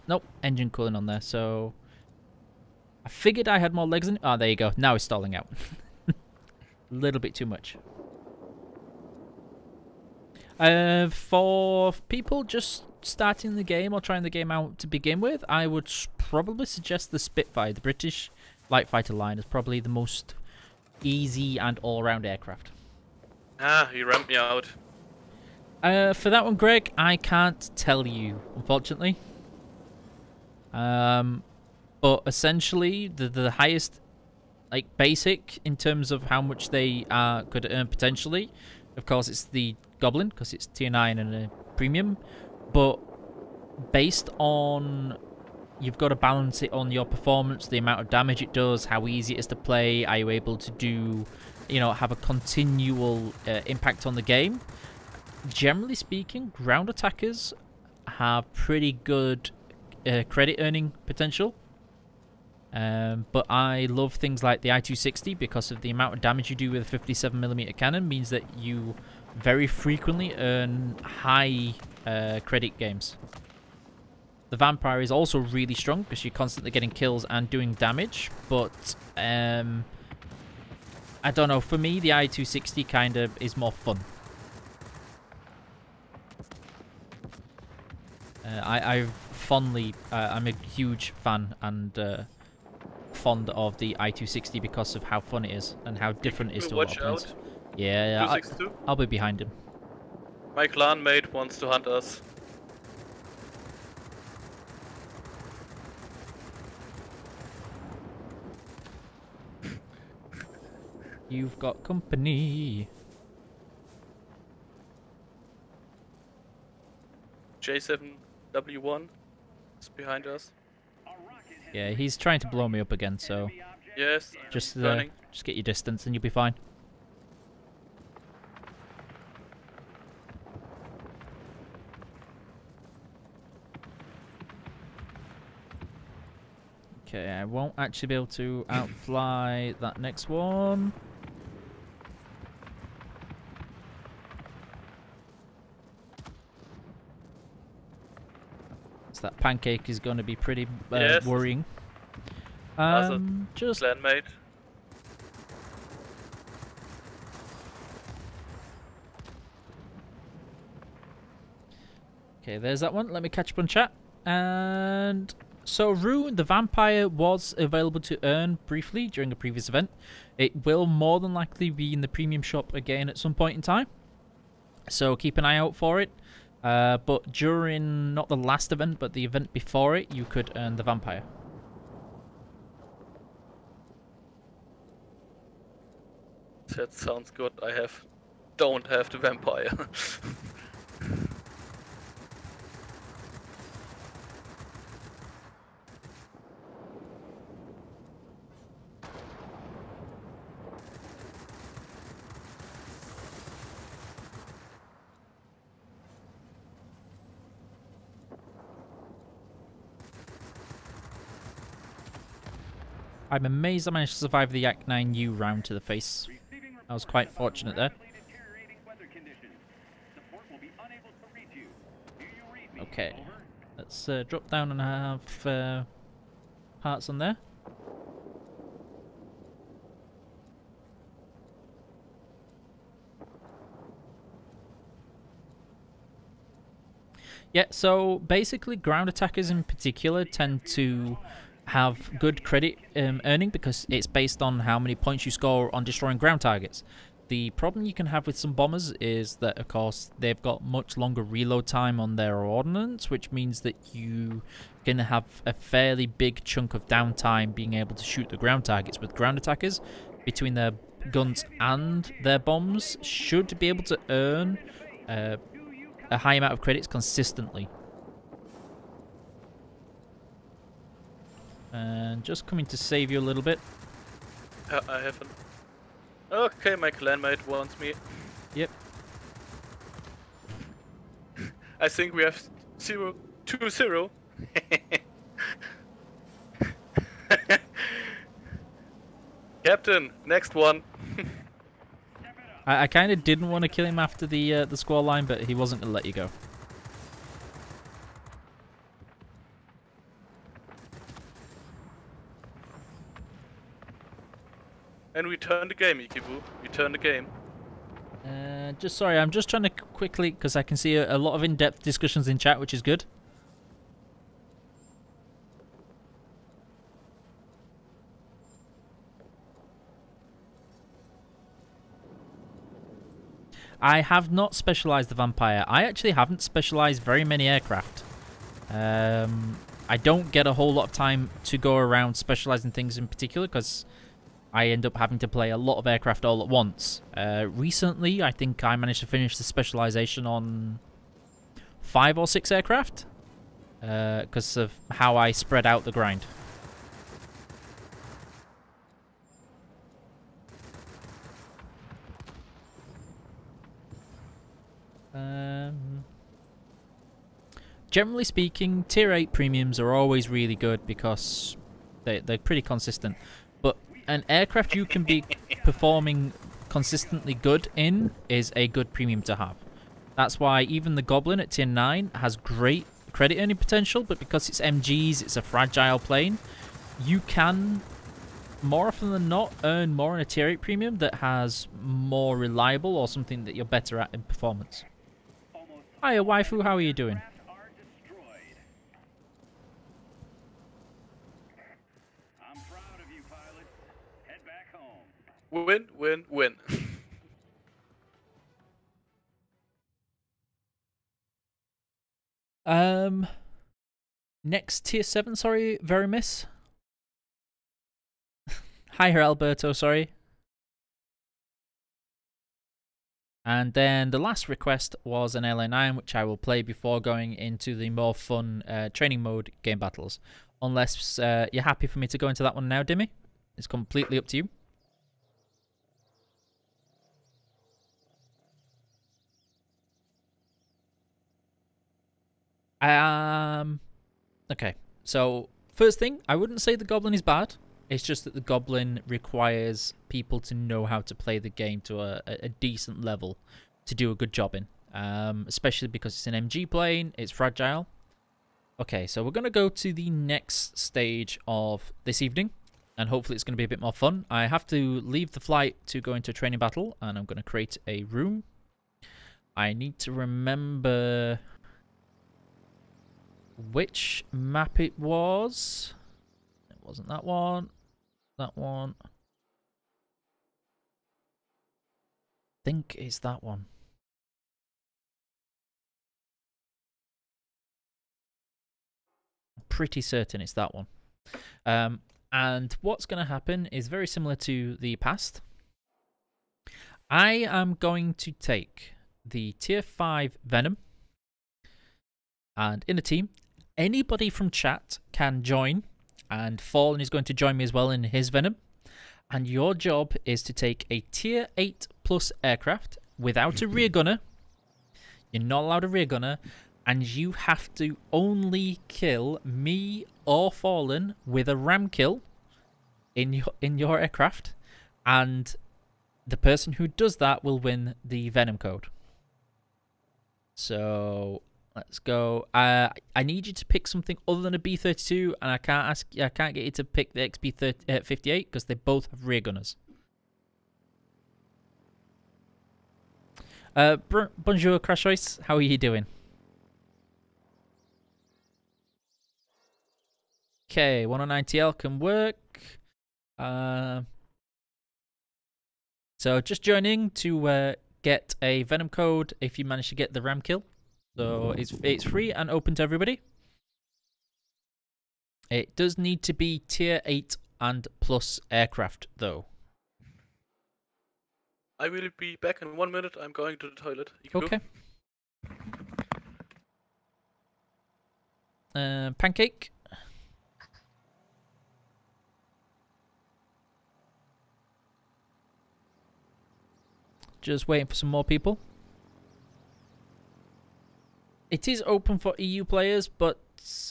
nope, engine cooling on there, so... I figured I had more legs in... Oh, there you go. Now he's stalling out. A little bit too much. For people just starting the game or trying the game out to begin with, I would probably suggest the Spitfire. The British light fighter line is probably the most easy and all-round aircraft. Ah, he ramped me out. For that one, Greg, I can't tell you, unfortunately. But essentially, the highest, like, basic in terms of how much they could earn potentially, of course, it's the Goblin, because it's tier 9 and a premium. But based on, you've got to balance it on your performance, the amount of damage it does, how easy it is to play, are you able to do, you know, have a continual impact on the game. Generally speaking, ground attackers have pretty good credit earning potential. But I love things like the I-260 because of the amount of damage you do with a 57mm cannon means that you very frequently earn high credit games. The Vampire is also really strong because you're constantly getting kills and doing damage, but I don't know, for me the I-260 kind of is more fun. I'm a huge fan and fond of the I-260 because of how fun it is and how different it is to a lot of planes. Yeah, 262. I'll be behind him. My clan mate wants to hunt us. You've got company. J7W1 is behind us. Yeah, he's trying to blow me up again, so Yes, just turning. just get your distance and you'll be fine. Okay, I won't actually be able to outfly that next one. So that pancake is going to be pretty Yes. worrying. Awesome. Just Clan mate. okay, there's that one. Let me catch up on chat. And so Rune, the Vampire, was available to earn briefly during a previous event. It will more than likely be in the premium shop again at some point in time. So keep an eye out for it. But during, not the last event, but the event before it, you could earn the Vampire. That sounds good. Don't have the Vampire. I'm amazed I managed to survive the Yak 9U round to the face. I was quite fortunate there. Okay, let's drop down and have parts on there. Yeah, so basically ground attackers in particular tend to have good credit earning because it's based on how many points you score on destroying ground targets. The problem you can have with some bombers is that, of course, they've got much longer reload time on their ordnance, which means that you can have a fairly big chunk of downtime being able to shoot the ground targets. With ground attackers, between their guns and their bombs, should be able to earn a high amount of credits consistently. And just coming to save you a little bit. I haven't. Okay, my clanmate wants me. Yep. I think we have 0-2-0. Captain, next one. I kind of didn't want to kill him after the score line, but he wasn't going to let you go. And we turn the game, Ikibu. We turn the game. Sorry, I'm just trying to quickly, because I can see a lot of in-depth discussions in chat, which is good. I have not specialized the Vampire. I actually haven't specialized very many aircraft. I don't get a whole lot of time to go around specializing things in particular because I end up having to play a lot of aircraft all at once. Recently, I think I managed to finish the specialization on 5 or 6 aircraft because of how I spread out the grind. Generally speaking, tier 8 premiums are always really good because they're pretty consistent. But an aircraft you can be performing consistently good in is a good premium to have. That's why even the Goblin at tier 9 has great credit earning potential, but because it's MGs, it's a fragile plane, you can, more often than not, earn more in a tier 8 premium that has more reliable or something that you're better at in performance. Hiya, waifu, how are you doing? I'm proud of you, pilot. Head back home. Win, win, win. Next tier 7, sorry, very miss. Hi, Alberto, sorry. And then the last request was an LA9, which I will play before going into the more fun training mode game battles. Unless you're happy for me to go into that one now, Dimmy. It's completely up to you. Okay, so first thing, I wouldn't say the Goblin is bad. It's just that the Goblin requires people to know how to play the game to a decent level to do a good job in. Especially because it's an MG plane, it's fragile. Okay, so we're going to go to the next stage of this evening, and hopefully it's going to be a bit more fun. I have to leave the flight to go into a training battle, and I'm going to create a room. I need to remember which map it was. It wasn't that one. That one. I think it's that one. I'm pretty certain it's that one. And what's going to happen is very similar to the past. I am going to take the tier 5 Venom, and in a team, anybody from chat can join, and Fallen is going to join me as well in his Venom. And your job is to take a tier 8 plus aircraft without a rear gunner. You're not allowed a rear gunner, and you have to only kill me or Fallen with a ram kill in your aircraft, and the person who does that will win the Venom code. So let's go. I need you to pick something other than a B-32, and I can't get you to pick the XB-58 because they both have rear gunners. Bonjour, Crash Ice. How are you doing? Okay, 109 TL can work. So just joining to get a Venom code if you manage to get the ram kill. So it's free and open to everybody. It does need to be tier 8 and plus aircraft though. I will be back in 1 minute. I'm going to the toilet. Okay. Pancake. Just waiting for some more people. It is open for EU players, but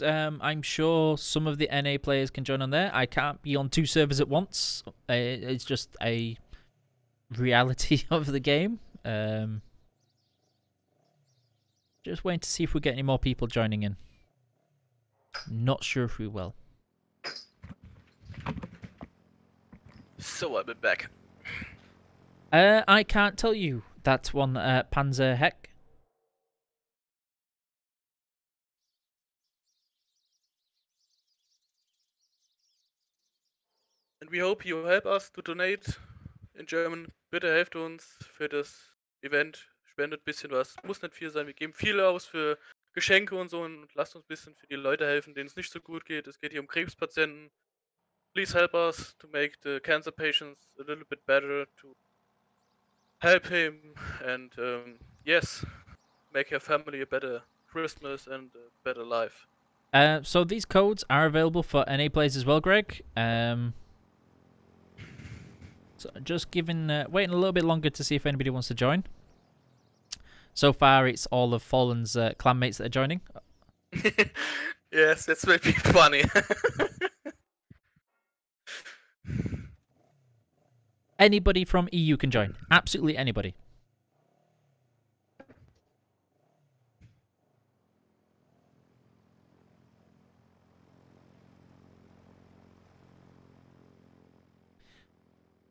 I'm sure some of the NA players can join on there. I can't be on 2 servers at once. It's just a reality of the game. Just waiting to see if we get any more people joining in. Not sure if we will. So I'll be back. I can't tell you that one, Panzer Heck. And we hope you help us to donate in German. Bitte helft uns für das Event spendet ein bisschen was. Muss nicht viel sein. Wir geben viel aus für Geschenke und so und lasst uns ein bisschen für die Leute helfen, denen es nicht so gut geht. Es geht hier um Krebspatienten. Please help us to make the cancer patients a little bit better, to help him and yes, make your family a better Christmas and a better life. So these codes are available for NA players as well, Greg. So just waiting a little bit longer to see if anybody wants to join. So far, it's all of Fallen's clanmates that are joining. Yes, that's maybe funny. Anybody from EU can join. Absolutely anybody.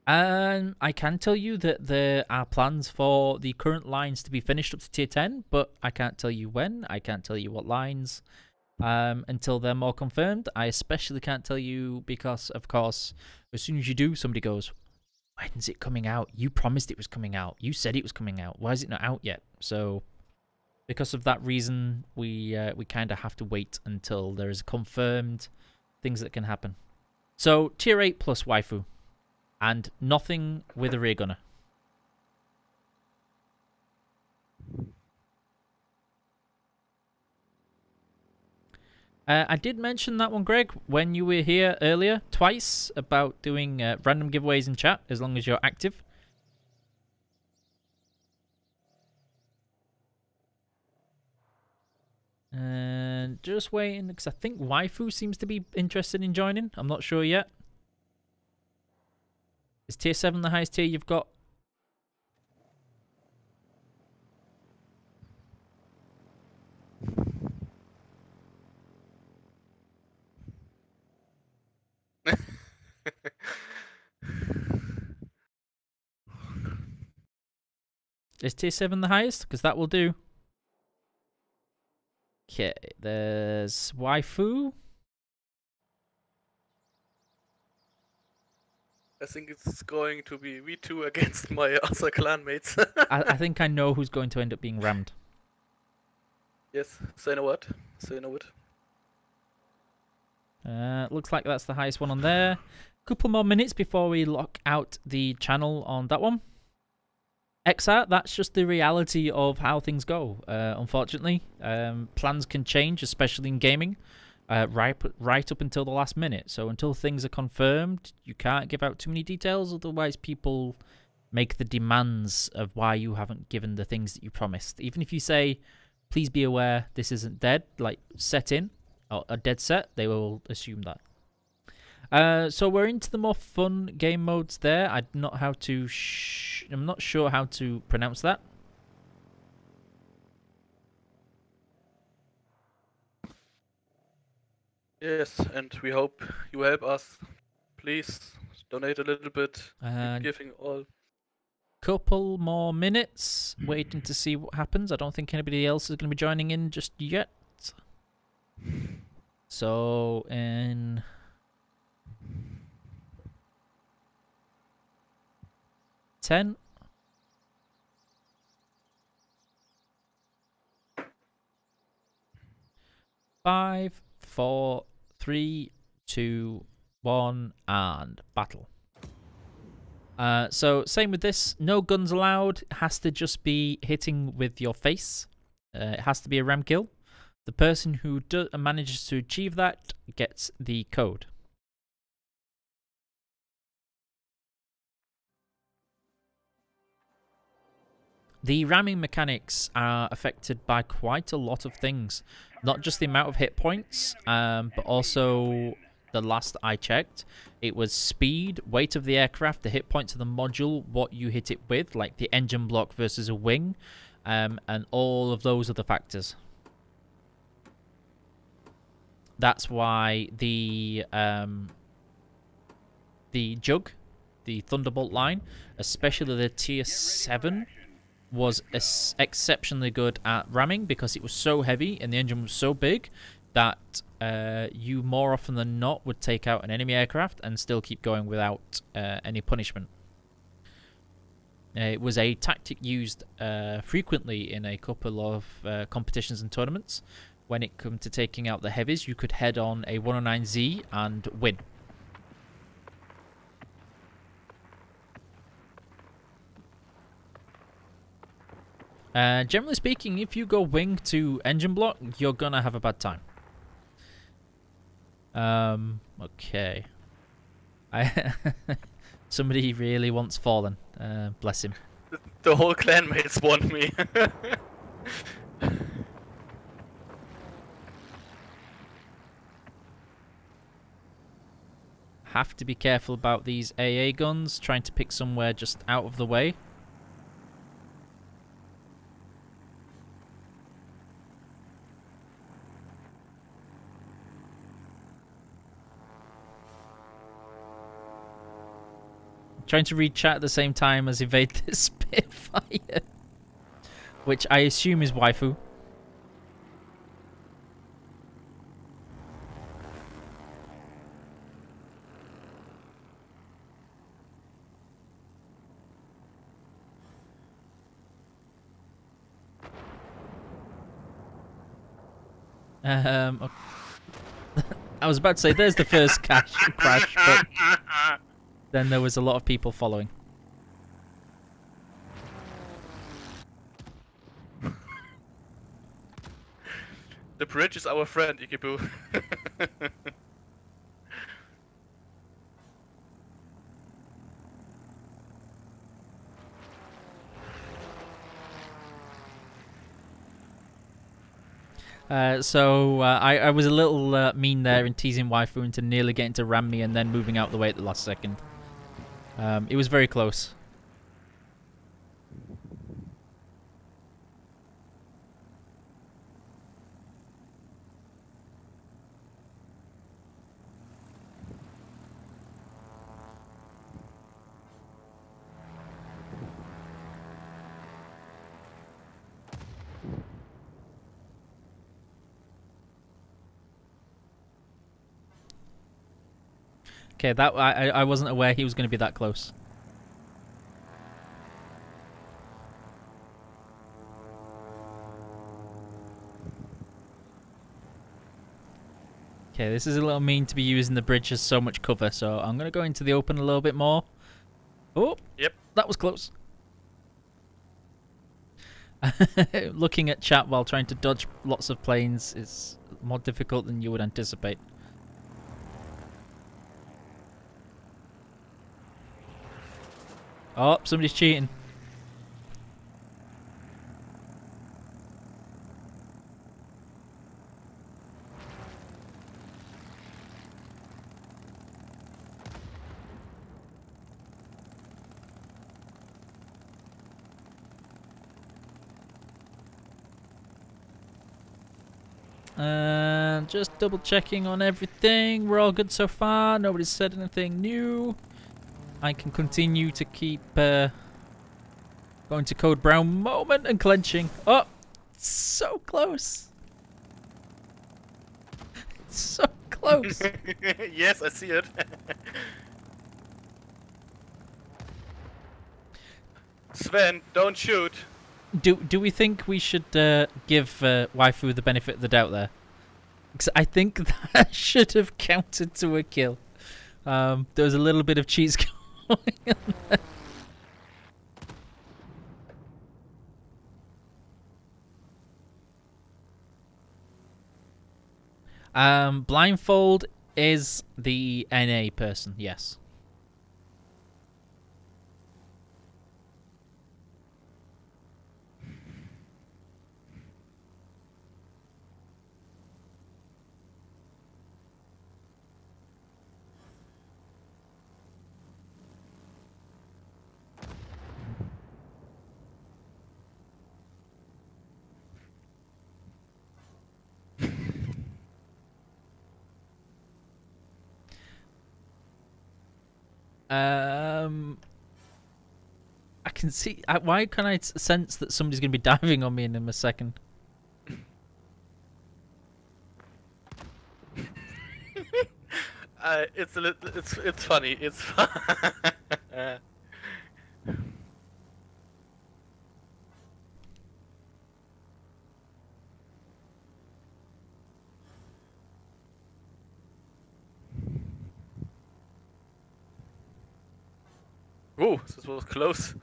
I can tell you that there are plans for the current lines to be finished up to tier 10, but I can't tell you when. I can't tell you what lines until they're more confirmed. I especially can't tell you because, of course, as soon as you do, somebody goes, when's it coming out? You promised it was coming out. You said it was coming out. Why is it not out yet? So, because of that reason, we kind of have to wait until there is confirmed things that can happen. So, tier 8 plus waifu. And nothing with a rear gunner. I did mention that one, Greg, when you were here earlier, twice, about doing random giveaways in chat, as long as you're active. And just waiting, because I think waifu seems to be interested in joining. I'm not sure yet. Is tier 7 the highest tier you've got? Is tier 7 the highest? Because that will do. Okay, there's waifu. I think it's going to be V2 against my other clanmates. I think I know who's going to end up being rammed. Yes, say no what? Say no what? Looks like that's the highest one on there. Couple more minutes before we lock out the channel on that one. XR, that's just the reality of how things go, unfortunately. Plans can change, especially in gaming, right up until the last minute. So until things are confirmed, you can't give out too many details, otherwise people make the demands of why you haven't given the things that you promised. Even if you say, please be aware this isn't dead, like set in, or a dead set, they will assume that. So we're into the more fun game modes there. I'm not sure how to pronounce that. Yes, and we hope you help us. Please donate a little bit. Giving all. Couple more minutes, waiting to see what happens. I don't think anybody else is going to be joining in just yet. So in 10, 5, 4, 3, 2, 1, and battle. So same with this, no guns allowed. It has to just be hitting with your face. It has to be a ram kill. The person who manages to achieve that gets the code. The ramming mechanics are affected by quite a lot of things. Not just the amount of hit points, but also, the last I checked, it was speed, weight of the aircraft, the hit points of the module, what you hit it with, like the engine block versus a wing, and all of those other factors. That's why the Jug, the Thunderbolt line, especially the tier 7, was exceptionally good at ramming because it was so heavy and the engine was so big that you more often than not would take out an enemy aircraft and still keep going without any punishment. It was a tactic used frequently in a couple of competitions and tournaments. When it come to taking out the heavies, you could head on a 109Z and win. Generally speaking, if you go wing to engine block, you're gonna have a bad time. Okay. Somebody really wants Fallen. Bless him. The whole clanmates want me. Have to be careful about these AA guns, trying to pick somewhere just out of the way. Trying to read chat at the same time as evade this Spitfire. Which I assume is waifu. Okay. I was about to say there's the first crash, but then there was a lot of people following. The bridge is our friend, Ikibu. I was a little mean there in teasing waifu into nearly getting to ram me and then moving out the way at the last second. It was very close. Okay, that I wasn't aware he was going to be that close. Okay, this is a little mean to be using the bridge as so much cover, so I'm going to go into the open a little bit more. Oh, yep, that was close. Looking at chat while trying to dodge lots of planes is more difficult than you would anticipate. Oh, somebody's cheating. Just double checking on everything. We're all good so far. Nobody's said anything new. I can continue to keep going to Code Brown moment and clenching. Oh, so close. So close. Yes, I see it. Sven, don't shoot. Do we think we should give waifu the benefit of the doubt there? Because I think that should have counted to a kill. There was a little bit of cheats going on there. Blindfold is the NA person, yes. I can see. Why can I sense that somebody's going to be diving on me in a second? It's funny. It's fun. Whoa, this was close.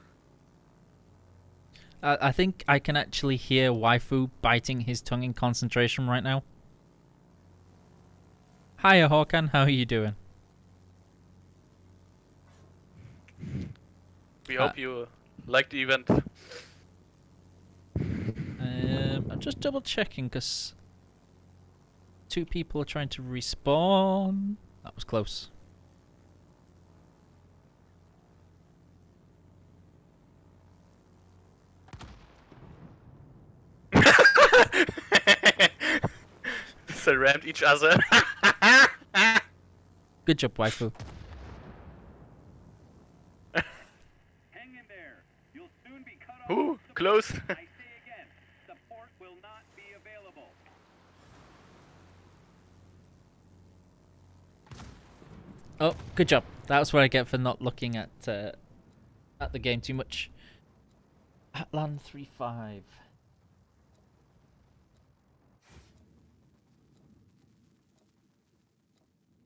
I think I can actually hear Waifu biting his tongue in concentration right now. Hiya, Hawkan. How are you doing? We hope you liked the event. I'm just double checking because 2 people are trying to respawn. That was close. They rammed each other. Good job, Waifu. Hang in there. You'll soon be cut off. Ooh, from close. support. I say again, support will not be available. Oh, good job. That's what I get for not looking at the game too much. Atlan 3-5.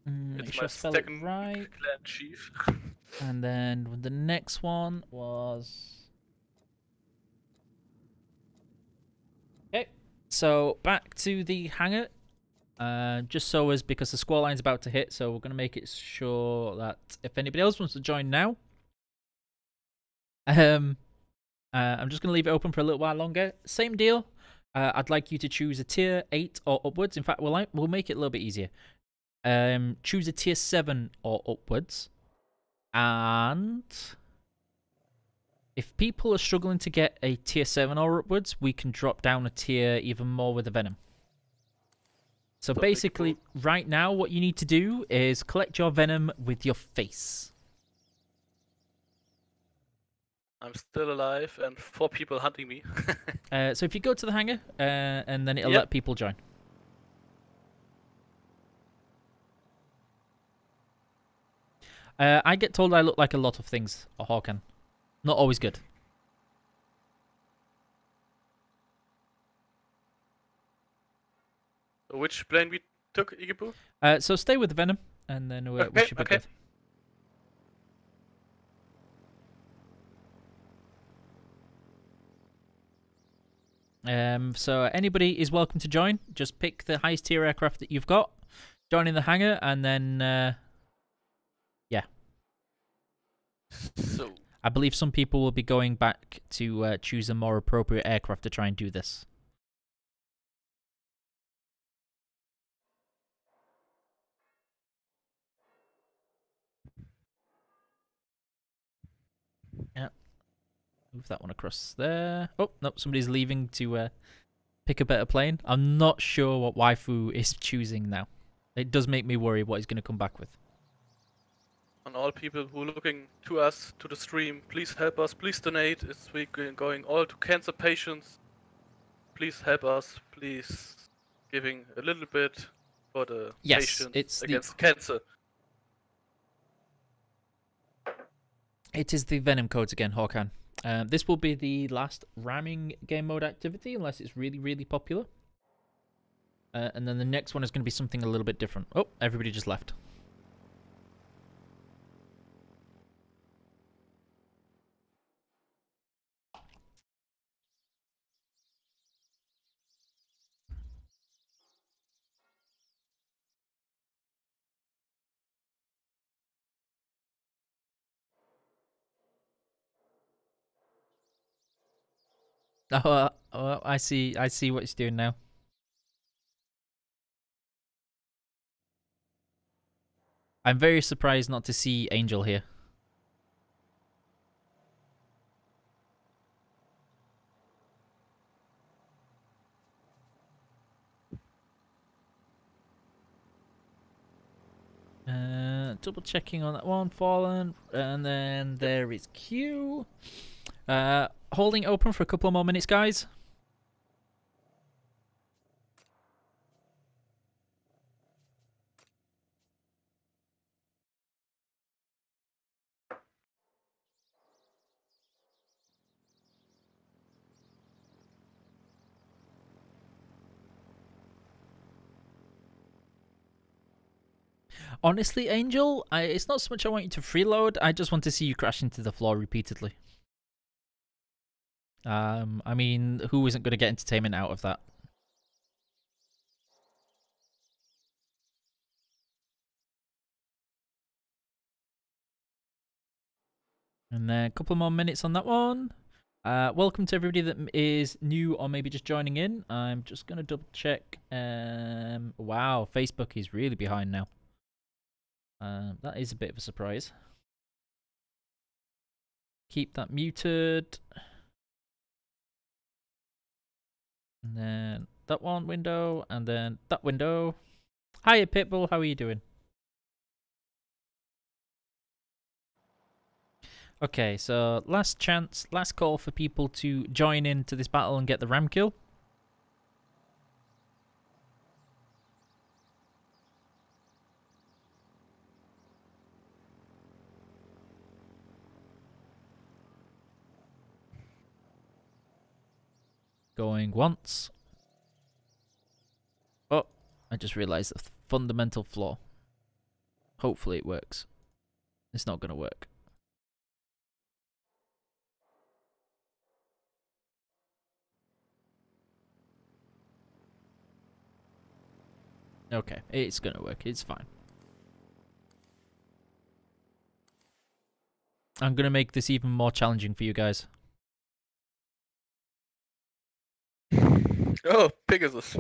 Make It's sure my I spell it second right. clan chief. And then the next one was... Okay, so back to the hangar. Just so as because the score line's about to hit, so we're going to make it sure that if anybody else wants to join now, I'm just going to leave it open for a little while longer. Same deal. I'd like you to choose a tier 8 or upwards. In fact, we'll make it a little bit easier. Choose a tier 7 or upwards. And if people are struggling to get a tier 7 or upwards, we can drop down a tier even more with the Venom. So basically, right now, what you need to do is collect your Venom with your face. I'm still alive and 4 people hunting me. So if you go to the hangar, and then it'll Yep. let people join. I get told I look like a lot of things, a Hawken. Not always good. Which plane we took, Igibu? So stay with the Venom, and then we Okay, should be okay. good. So anybody is welcome to join. Just pick the highest tier aircraft that you've got, join in the hangar, and then yeah. So, I believe some people will be going back to choose a more appropriate aircraft to try and do this. Yeah. Move that one across there. Oh, no, somebody's leaving to pick a better plane. I'm not sure what Waifu is choosing now. It does make me worry what he's going to come back with. on all people who are looking to us, to the stream, please help us, please donate. It's going all to cancer patients. Please help us, please giving a little bit for the Yes, patients it's against cancer. It is the Venom codes again, Hawkan. This will be the last ramming game mode activity, unless it's really, really popular. And then the next one is going to be something a little bit different. Oh, everybody just left. Oh, I see what he's doing now. I'm very surprised not to see Angel here. Double checking on that one, Fallen, and then there is Q. Holding open for a couple of more minutes, guys. Honestly, Angel, it's not so much I want you to freeload, I just want to see you crash into the floor repeatedly. I mean, who isn't going to get entertainment out of that? And then a couple more minutes on that one. Welcome to everybody that is new or maybe just joining in. I'm just going to double check. Wow, Facebook is really behind now. That is a bit of a surprise. Keep that muted. And then that one window, and then that window. Hiya, Pitbull, how are you doing? Okay, so last chance, last call for people to join into this battle and get the ram kill. Going once. Oh, I just realised the fundamental flaw. Hopefully it works. It's not going to work. Okay, it's going to work. It's fine. I'm going to make this even more challenging for you guys. Oh, Pegasus.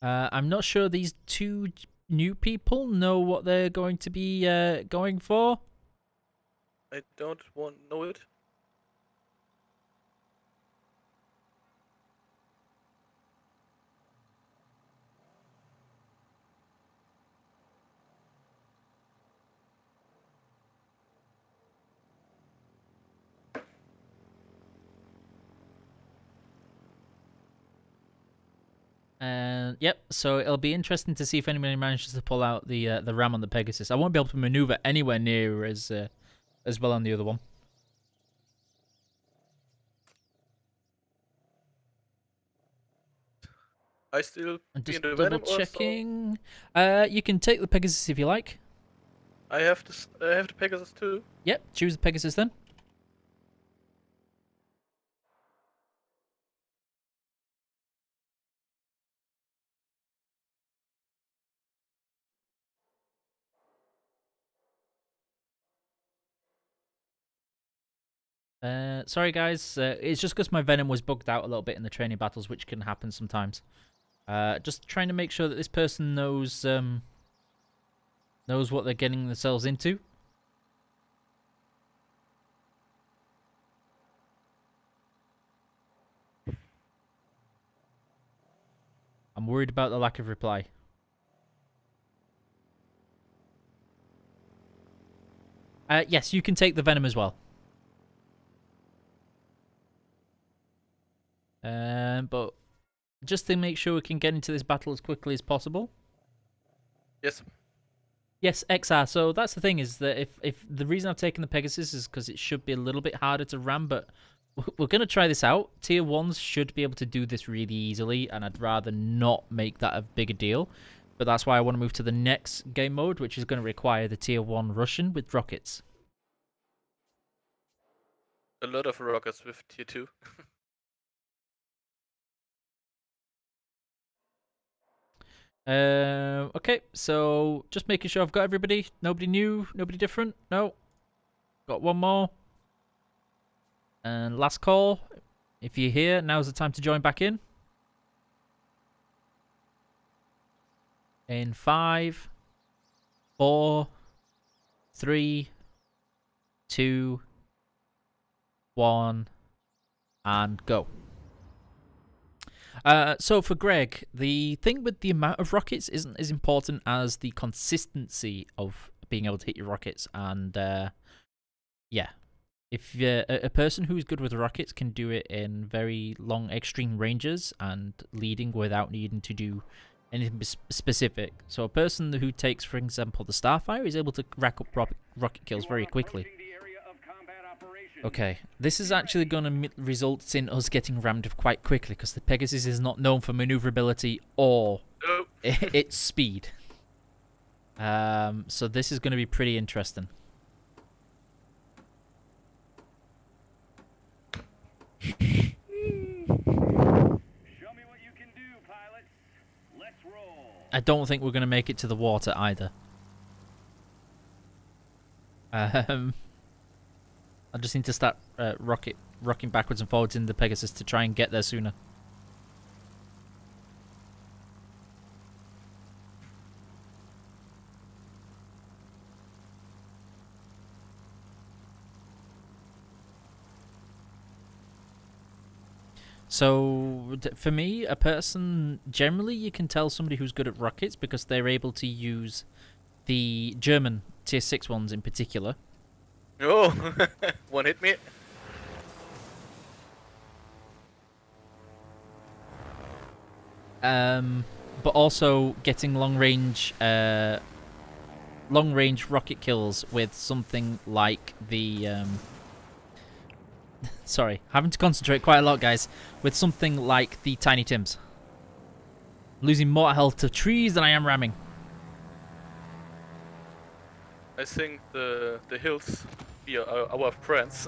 I'm not sure these two new people know what they're going to be going for. I don't know it. And yep, so it'll be interesting to see if anybody manages to pull out the ram on the Pegasus. I won't be able to maneuver anywhere near as well on the other one. I still I'm be just in the double Venom or so? checking. You can take the Pegasus if you like. I have the Pegasus too. Yep, choose the Pegasus then. Sorry guys, it's just because my Venom was bugged out a little bit in the training battles, which can happen sometimes. Just trying to make sure that this person knows what they're getting themselves into. I'm worried about the lack of reply. Yes, you can take the Venom as well. But just to make sure we can get into this battle as quickly as possible. Yes. Yes, XR. So that's the thing, is that if the reason I've taken the Pegasus is because it should be a little bit harder to ram, but we're going to try this out. Tier 1s should be able to do this really easily, and I'd rather not make that a bigger deal. But that's why I want to move to the next game mode, which is going to require the Tier 1 Russian with rockets. A lot of rockets with tier 2. Okay, so just making sure I've got everybody. Nobody new, nobody different. No. Got one more. And last call. If you're here, now's the time to join back in. In 5, 4, 3, 2, 1, and go. So for Greg, the thing with the amount of rockets isn't as important as the consistency of being able to hit your rockets. And yeah, if a person who's good with rockets can do it in very long extreme ranges and leading without needing to do anything specific. So a person who takes, for example, the Starfire is able to rack up rocket kills very quickly. Okay, this is actually going to result in us getting rammed quite quickly because the Pegasus is not known for maneuverability or Oh. its speed. So this is going to be pretty interesting. Show me what you can do, pilots. Let's roll. I don't think we're going to make it to the water either. I just need to start rocking backwards and forwards in the Pegasus to try and get there sooner. So, for me, a person, generally you can tell somebody who's good at rockets because they're able to use the German tier 6 ones in particular. Oh, one hit me. But also getting long range rocket kills with something like the sorry, having to concentrate quite a lot, guys, with something like the Tiny Tims. Losing more health to trees than I am ramming. I think the hills be our friends.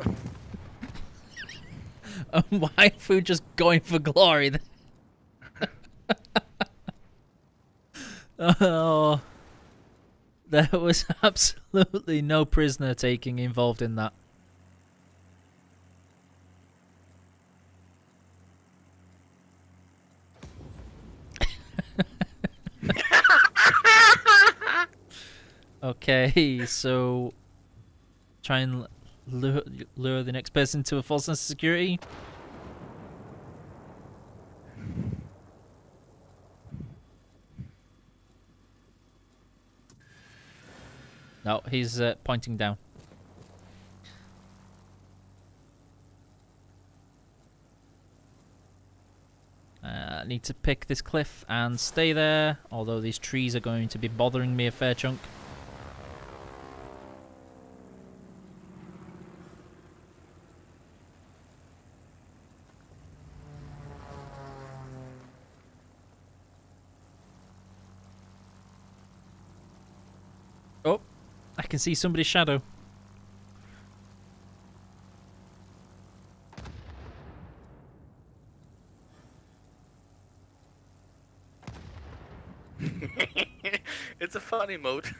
Why if we were just going for glory then? Oh, there was absolutely no prisoner taking involved in that. Okay, so try and lure the next person to a false sense of security. No, he's pointing down. I need to pick this cliff and stay there, although these trees are going to be bothering me a fair chunk. Oh, I can see somebody's shadow. It's a funny mode.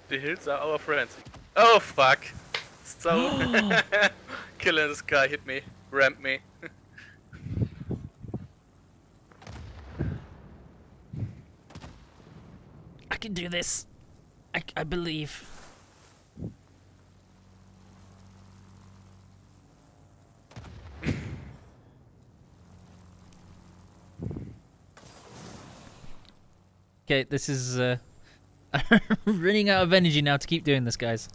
The hills are our friends. Oh fuck! So killing this guy hit me, rammed me. I can do this. I believe. Okay, this is running out of energy now to keep doing this, guys.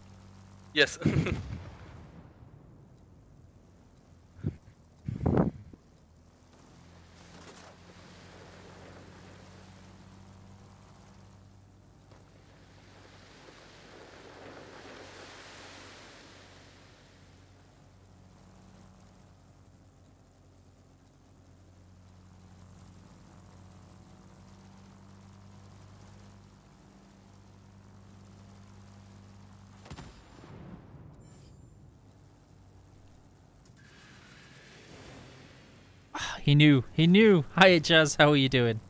Yes. He knew. He knew. Hiya, Jazz. How are you doing?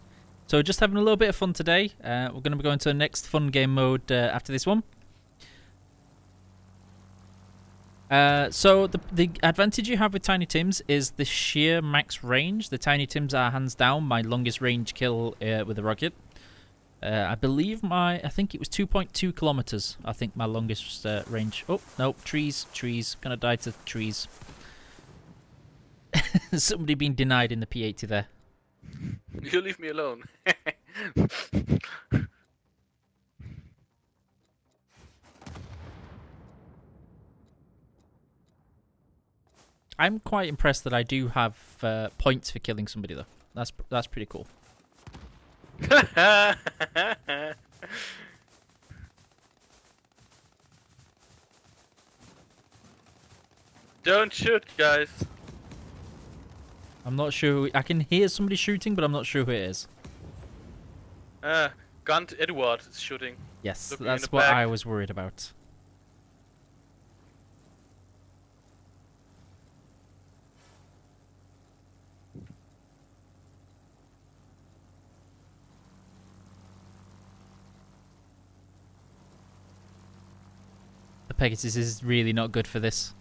So just having a little bit of fun today. We're going to be going to the next fun game mode after this one. So the advantage you have with Tiny Tims is the sheer max range. The Tiny Tims are hands down my longest range kill with a rocket. I believe I think it was 2.2 kilometers. I think my longest range. Oh no, trees. Gonna die to trees. Somebody being denied in the P80 there. You leave me alone. I'm quite impressed that I do have points for killing somebody though. That's pretty cool. Don't shoot, guys. I'm not sure. I can hear somebody shooting, but I'm not sure who it is. Gunt Edward is shooting. Yes, Looking in that's the what back. I was worried about. The Pegasus is really not good for this.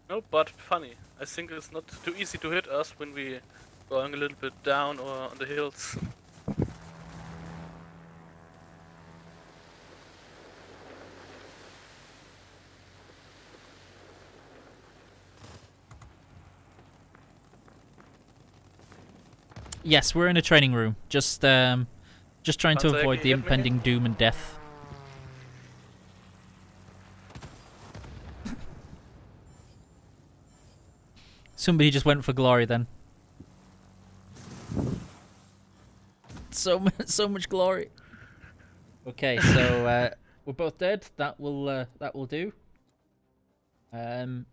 No, but funny. I think it's not too easy to hit us when we going a little bit down or on the hills. Yes, we're in a training room. Just trying to Sounds like avoid you the hit me. impending doom and death. Somebody just went for glory then. So much glory. Okay, so we're both dead. That will do. Going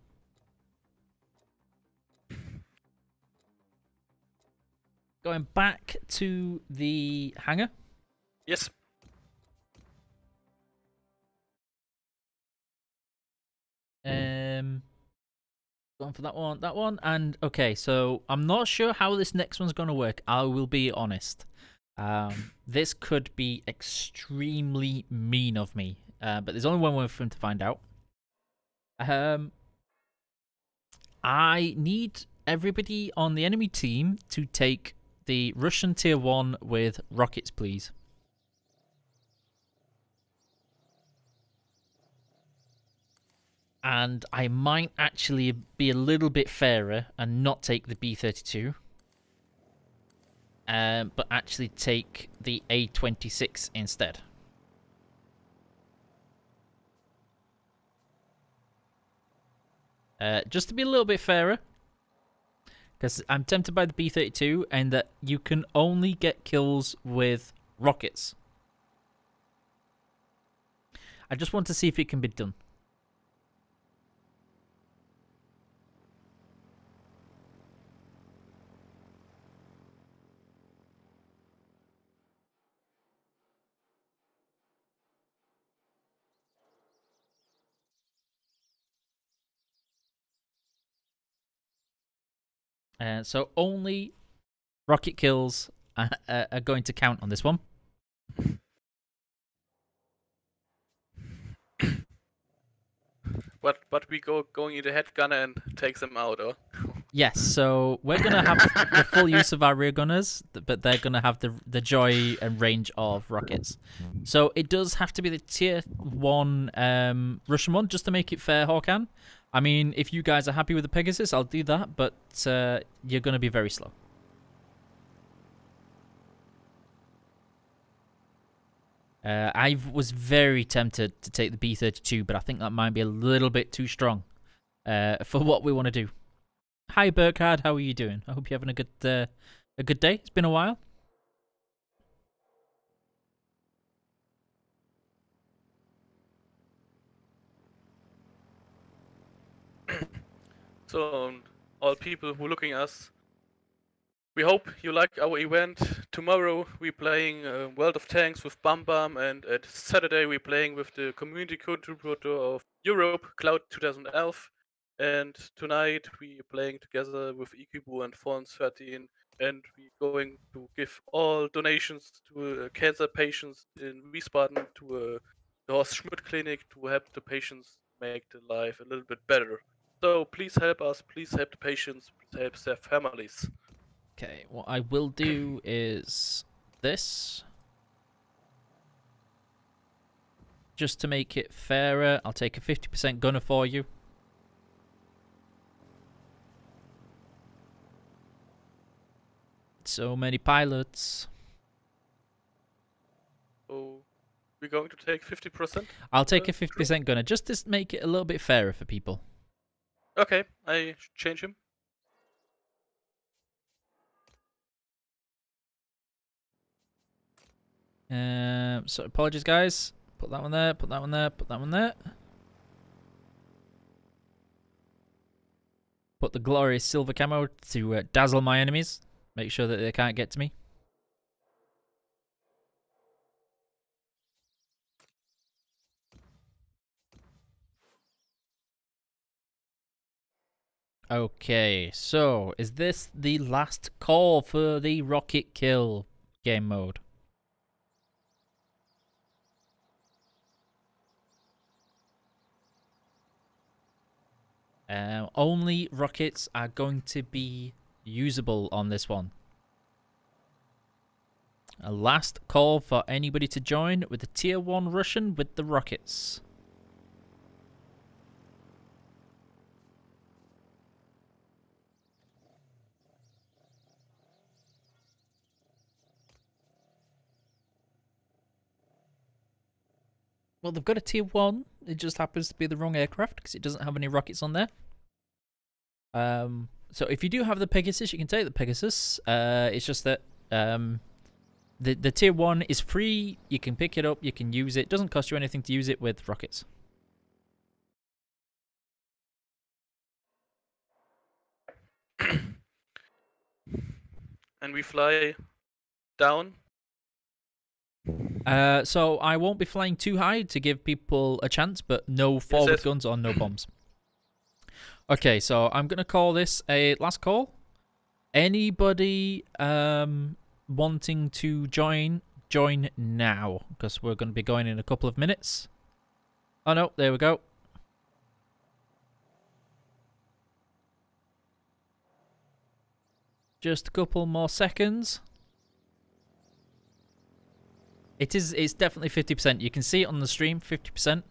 back to the hangar. Yes. Going for that one, and okay, so I'm not sure how this next one's gonna work. I will be honest. This could be extremely mean of me, but there's only one way for him to find out. I need everybody on the enemy team to take the Russian tier 1 with rockets, please. And I might actually be a little bit fairer and not take the B-32. But actually take the A-26 instead. Just to be a little bit fairer. Because I'm tempted by the B-32 and that you can only get kills with rockets. I just want to see if it can be done. So only rocket kills are going to count on this one. But we going in the head gunner and take them out, or? Yes, so we're going to have the full use of our rear gunners, but they're going to have the joy and range of rockets. So it does have to be the tier 1 Russian one, just to make it fair, Hawkan. I mean, if you guys are happy with the Pegasus, I'll do that, but you're going to be very slow. I was very tempted to take the B-32, but I think that might be a little bit too strong for what we want to do. Hi, Burkhard. How are you doing? I hope you're having a good day. It's been a while. So, all people who looking us, we hope you like our event. Tomorrow we playing World of Tanks with Bam Bam, and at Saturday we playing with the community contributor of Europe, Cloud 2011. And tonight we playing together with Ikibu and Fons 13, and we going to give all donations to cancer patients in Wiesbaden, to the Horst Schmidt Clinic, to help the patients make their life a little bit better. So please help us, please help the patients, please help their families. Okay, what I will do is this. Just to make it fairer, I'll take a 50% gunner for you. So many pilots. So we're going to take 50%? I'll take a 50% gunner, just to make it a little bit fairer for people. Okay, I change him. So apologies, guys. Put that one there, put that one there, put that one there. Put the glorious silver camo to dazzle my enemies. Make sure that they can't get to me. Okay, so is this the last call for the rocket kill game mode? Only rockets are going to be usable on this one. A last call for anybody to join with the tier 1 Russian with the rockets. Well, they've got a tier 1. It just happens to be the wrong aircraft because it doesn't have any rockets on there. So if you do have the Pegasus, you can take the Pegasus. It's just that the tier 1 is free. You can pick it up. You can use it. It doesn't cost you anything to use it with rockets. And we fly down. So I won't be flying too high to give people a chance, but no forward guns or no bombs. Okay, so I'm gonna call this a last call. Anybody wanting to join now, because we're gonna be going in a couple of minutes. Oh no, there we go. Just a couple more seconds. It's definitely 50%. You can see it on the stream, 50%.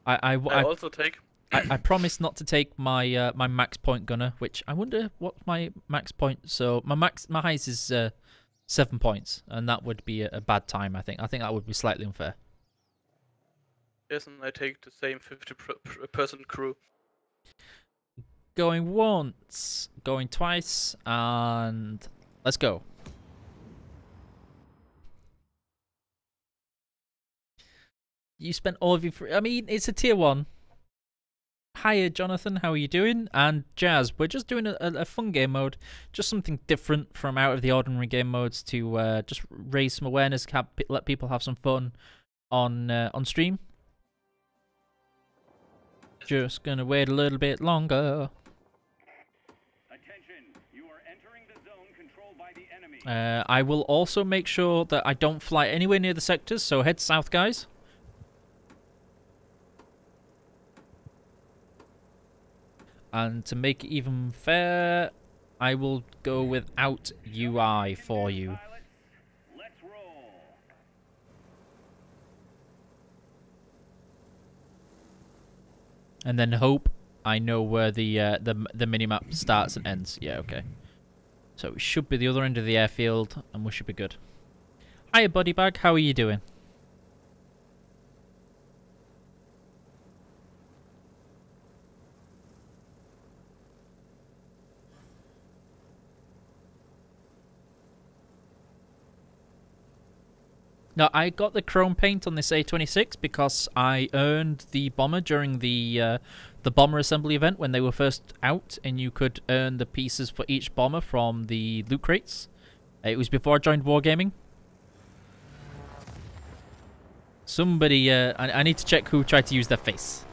I also take. I promise not to take my my max point gunner, which I wonder what my max point. So my highest is 7 points, and that would be a bad time. I think that would be slightly unfair. Yes, and I take the same 50-person crew. Going once, going twice, and let's go. You spent all of your I mean, it's a tier 1. Hiya, Jonathan. How are you doing? And Jazz, we're just doing a fun game mode. Just something different from out of the ordinary game modes to just raise some awareness, let people have some fun on stream. Just gonna wait a little bit longer. Attention, you are entering the zone controlled by the enemy. I will also make sure that I don't fly anywhere near the sectors, so head south, guys. And to make it even fair, I will go without UI for you. Let's roll. And then hope I know where the minimap starts and ends. Yeah, okay. So it should be the other end of the airfield, and we should be good. Hiya, Buddy Bag. How are you doing? No, I got the chrome paint on this A26 because I earned the bomber during the bomber assembly event when they were first out, and you could earn the pieces for each bomber from the loot crates. It was before I joined Wargaming. Somebody, I need to check who tried to use their face.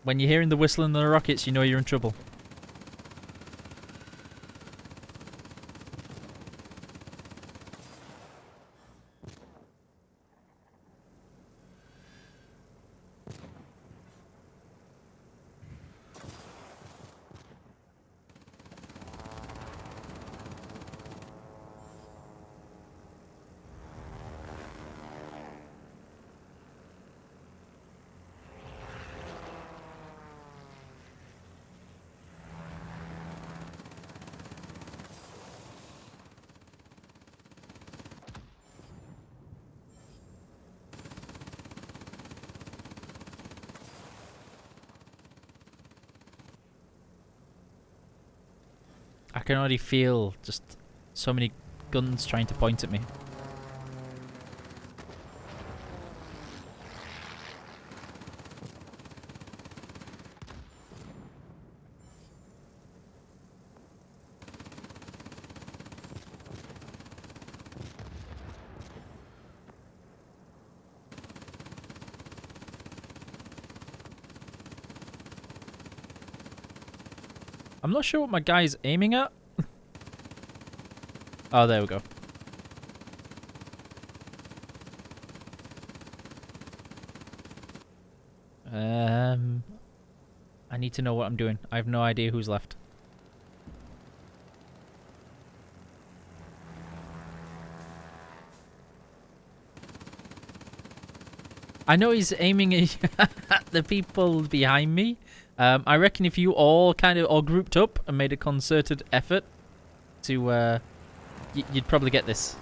When you're hearing the whistling of the rockets, you know you're in trouble. I can already feel just so many guns trying to point at me. I'm not sure what my guy's aiming at. Oh, there we go. I need to know what I'm doing. I have no idea who's left. I know he's aiming at the people behind me. I reckon if you all kind of all grouped up and made a concerted effort to, you'd probably get this.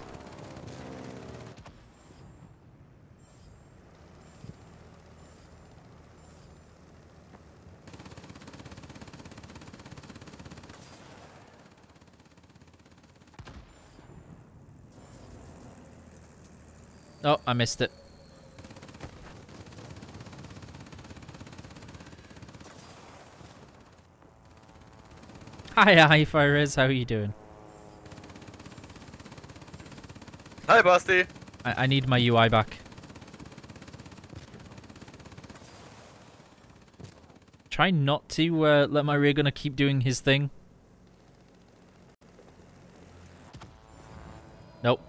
Oh, I missed it. Hi, Fires. How are you doing? Hi, Basti. I need my UI back. Try not to let my rear gunner keep doing his thing. Nope.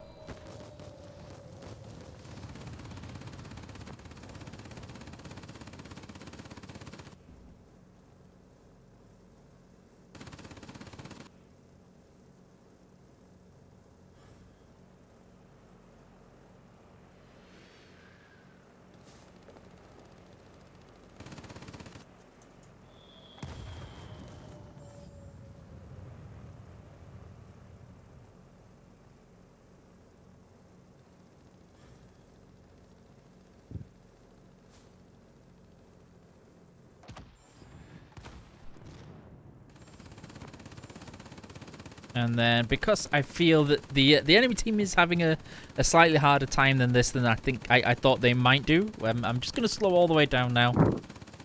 And then because I feel that the enemy team is having a slightly harder time than this than I think I thought they might do, I'm just going to slow all the way down now.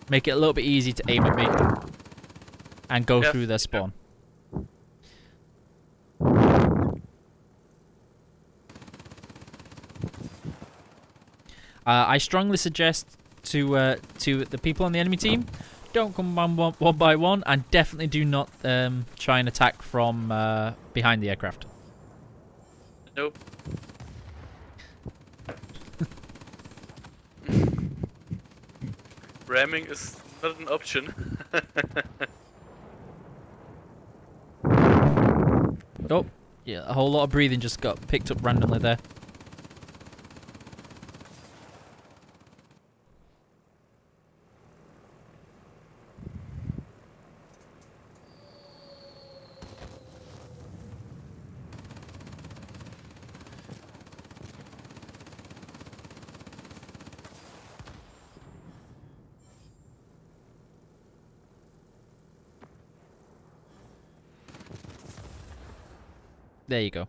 Make it a little bit easy to aim at me. And go through their spawn. I strongly suggest to the people on the enemy team, don't come one by one, and definitely do not try and attack from behind the aircraft. Nope. Ramming is not an option. Oh, yeah, a whole lot of breathing just got picked up randomly there. There you go.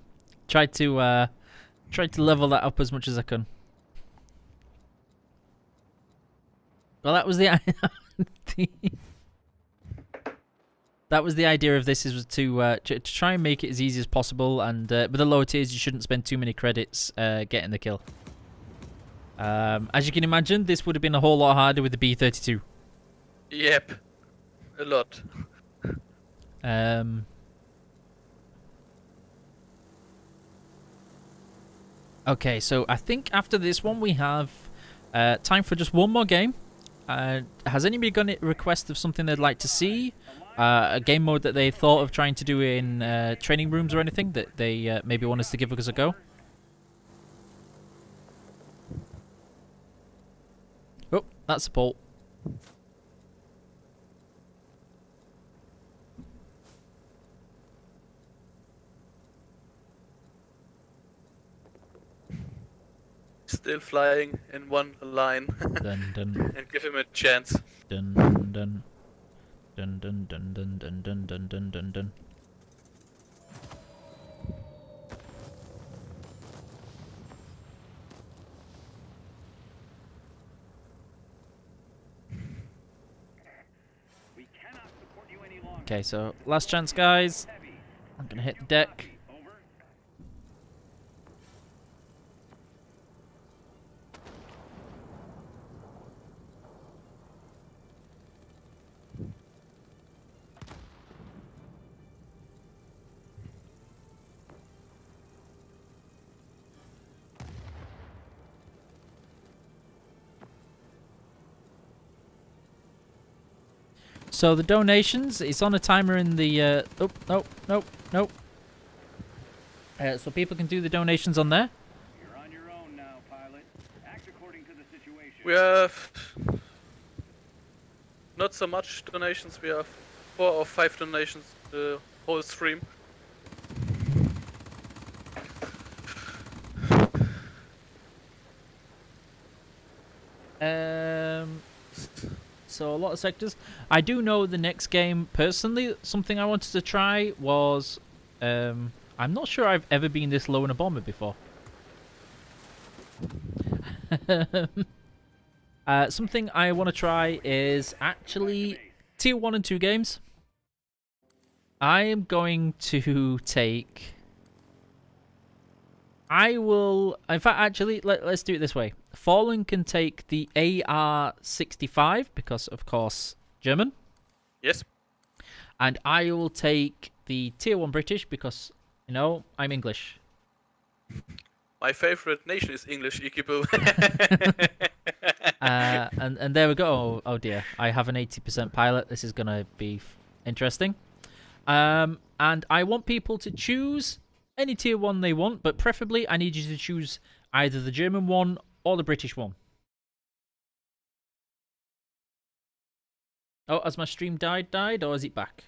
Tried to level that up as much as I could. Well, that was the that was the idea of this, is to try and make it as easy as possible. And with the lower tiers, you shouldn't spend too many credits getting the kill. As you can imagine, this would have been a whole lot harder with the B-32. Yep, a lot. Okay, so I think after this one we have time for just one more game. Has anybody got a request of something they'd like to see? A game mode that they thought of trying to do in training rooms or anything that they maybe want us to give us a go? Oh, that's a bolt. Still flying in one line. Dun, dun. And give him a chance. Dun dun dun dun dun dun dun dun dun dun dun dun dun. We cannot support you any longer. Okay, so last chance, guys. Heavy. I'm gonna hit the deck. Over. So the donations, it's on a timer in the... oh, no. So people can do the donations on there. You're on your own now, pilot. Act according to the situation. We have not so much donations. We have 4 or 5 donations the whole stream. So a lot of sectors. I do know the next game personally. Something I wanted to try was I'm not sure I've ever been this low in a bomber before. Something I want to try is actually tier 1 and 2 games. I am going to take... I will... In fact, actually, let's do it this way. Fallen can take the AR-65, because, of course, German. Yes. And I will take the tier 1 British, because, you know, I'm English. My favorite nation is English, Ikibu. And there we go. Oh dear, I have an 80% pilot. This is going to be interesting. And I want people to choose any tier 1 they want, but preferably I need you to choose either the German one or the British one. Oh, has my stream died, or is it back?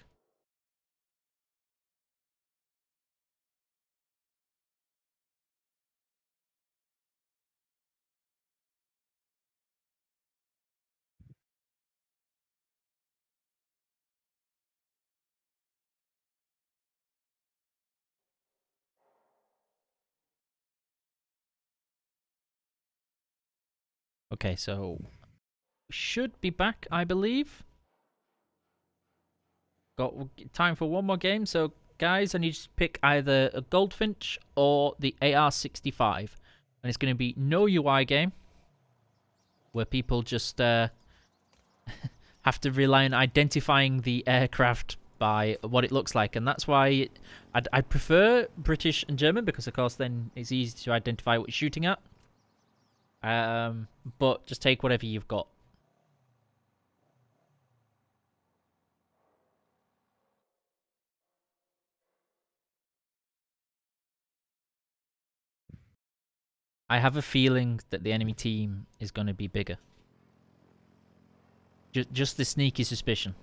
Okay, so should be back, I believe. Got time for one more game. So, guys, I need you to pick either a Goldfinch or the AR-65. And it's going to be no UI game, where people just have to rely on identifying the aircraft by what it looks like. And that's why I'd prefer British and German, because, of course, then it's easy to identify what you're shooting at. But just take whatever you've got. I have a feeling that the enemy team is going to be bigger. Just the sneaky suspicion.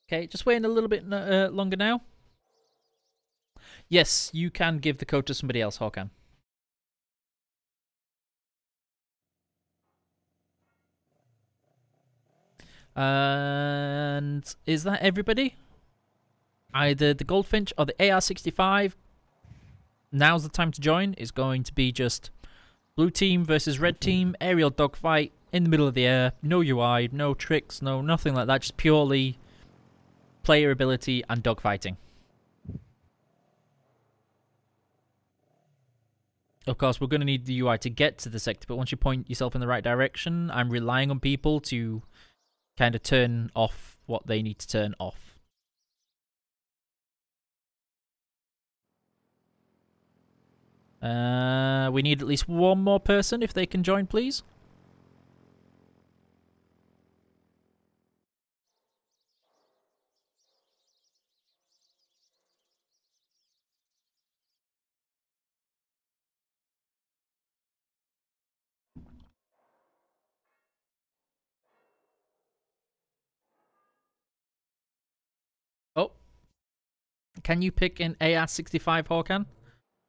Okay, just waiting a little bit longer now. Yes, you can give the code to somebody else, Hawkan. And is that everybody? Either the Goldfinch or the AR-65. Now's the time to join. It's going to be just blue team versus red team, aerial dogfight in the middle of the air. No UI, no tricks, no nothing like that. Just purely player ability and dogfighting. Of course, we're going to need the UI to get to the sector, but once you point yourself in the right direction, I'm relying on people to kind of turn off what they need to turn off. We need at least one more person, if they can join, please. Oh. Can you pick an AR-65, Hawkan?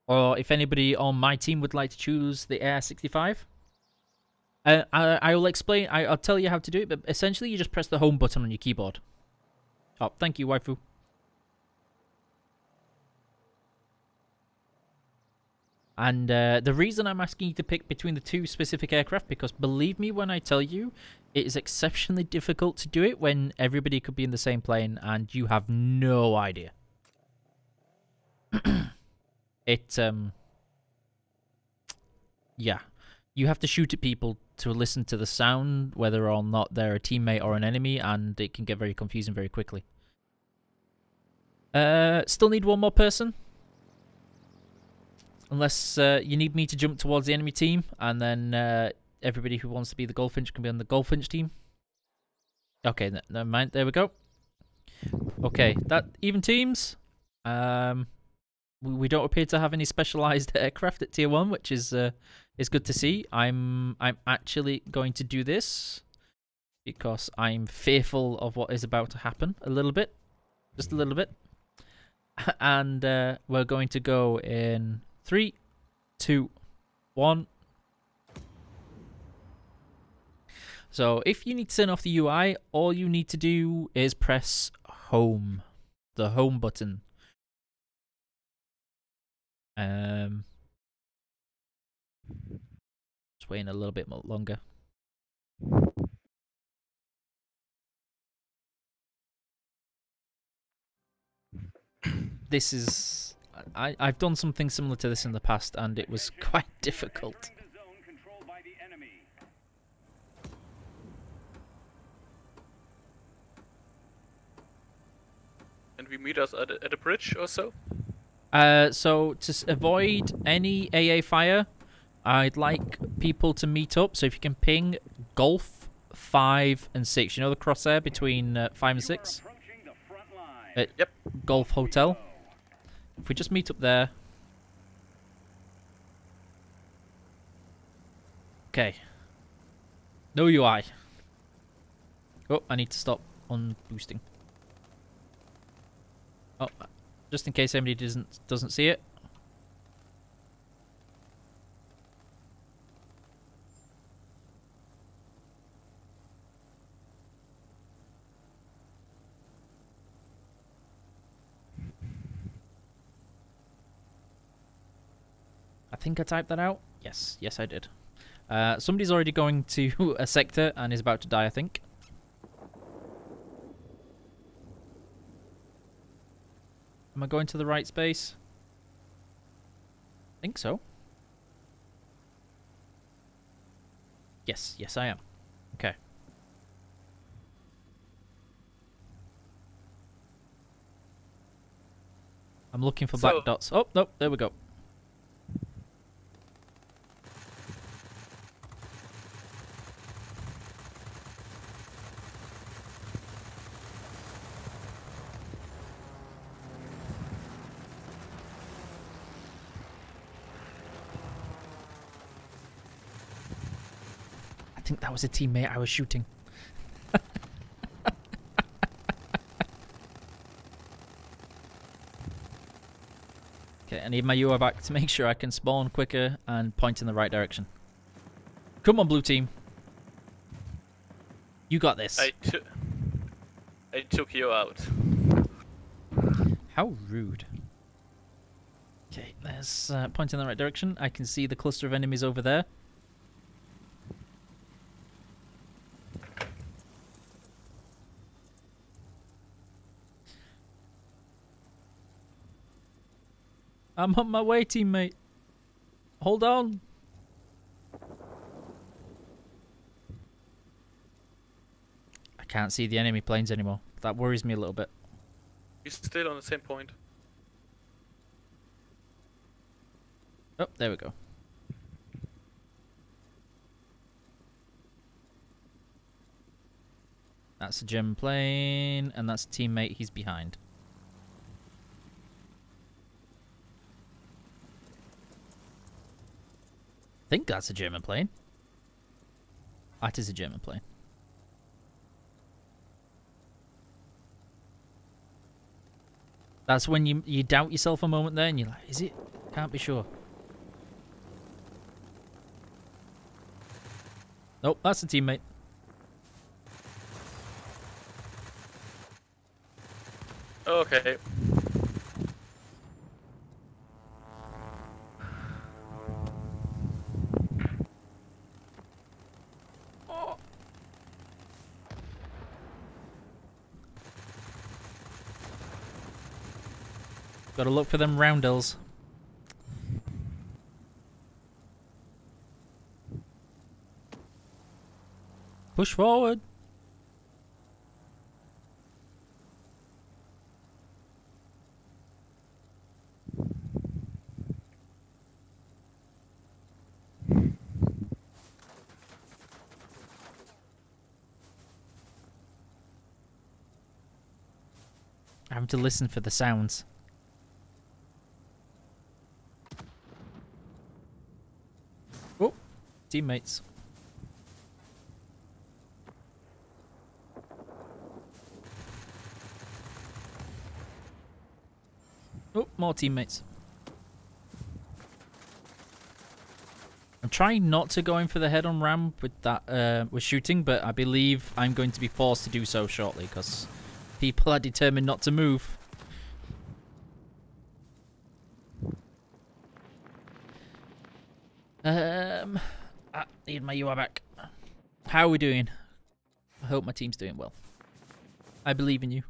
Or if anybody on my team would like to choose the AR-65? I will explain. I'll tell you how to do it, but essentially you just press the home button on your keyboard. Oh, thank you, waifu. And the reason I'm asking you to pick between the two specific aircraft, because believe me when I tell you, it is exceptionally difficult to do it when everybody could be in the same plane and you have no idea. Yeah. You have to shoot at people to listen to the sound, whether or not they're a teammate or an enemy, and it can get very confusing very quickly. Still need one more person. Unless you need me to jump towards the enemy team, and then everybody who wants to be the Goldfinch can be on the Goldfinch team. Okay, never mind. There we go. Okay, that even teams. We don't appear to have any specialized aircraft at tier 1, which is good to see. I'm actually going to do this because I'm fearful of what is about to happen a little bit, just a little bit. And we're going to go in 3, 2, 1. So if you need to turn off the UI, all you need to do is press home, the home button. Just waiting a little bit longer. This is... I've done something similar to this in the past, and it was quite difficult. And we meet us at a bridge or so? So to avoid any AA fire, I'd like people to meet up. So if you can ping Golf 5 and 6, you know the crosshair between 5 and 6? Yep. Golf Hotel. If we just meet up there. Okay. No UI. Oh, I need to stop on boosting. Oh, just in case anybody doesn't see it. I think I typed that out. Yes, yes I did. Somebody's already going to a sector and is about to die, I think. Am I going to the right space? I think so. Yes, yes I am. Okay. I'm looking for black dots. Oh, nope, there we go. I think that was a teammate I was shooting. Okay, I need my UI back to make sure I can spawn quicker and point in the right direction. Come on, blue team. You got this. I took you out. How rude. Okay, there's point in the right direction. I can see the cluster of enemies over there. I'm on my way, teammate. Hold on. I can't see the enemy planes anymore. That worries me a little bit. He's still on the same point. Oh, there we go. That's a German plane, and that's a teammate he's behind. I think that's a German plane. That is a German plane. That's when you doubt yourself a moment there and you're like, is it? Can't be sure. Nope, that's a teammate. Okay. Gotta look for them roundels. Push forward. I have to listen for the sounds. Oh, teammates. Oh, more teammates. I'm trying not to go in for the head-on ram with that with shooting, but I believe I'm going to be forced to do so shortly because people are determined not to move. I need my UI back. How are we doing? I hope my team's doing well. I believe in you.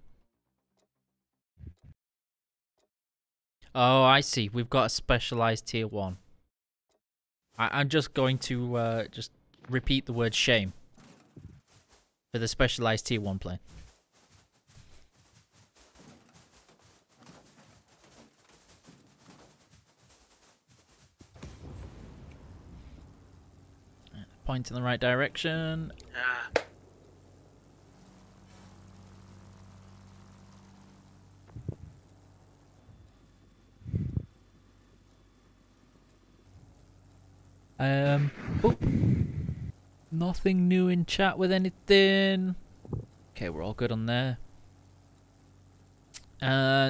Oh, I see. We've got a specialized tier 1. I'm just going to just repeat the word shame for the specialized tier 1 plane. Point in the right direction. Ah. Oh, nothing new in chat with anything. Okay, we're all good on there.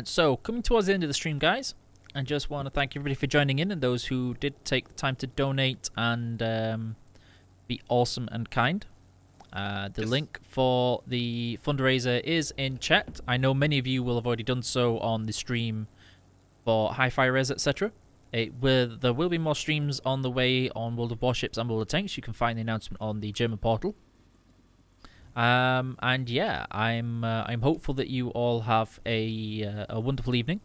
So coming towards the end of the stream, guys, I just want to thank everybody for joining in and those who did take the time to donate and be awesome and kind. The link for the fundraiser is in chat. I know many of you will have already done so on the stream for Hi-Fi Res, etc. There will be more streams on the way on World of Warships and World of Tanks. You can find the announcement on the German portal. And yeah, I'm hopeful that you all have a wonderful evening.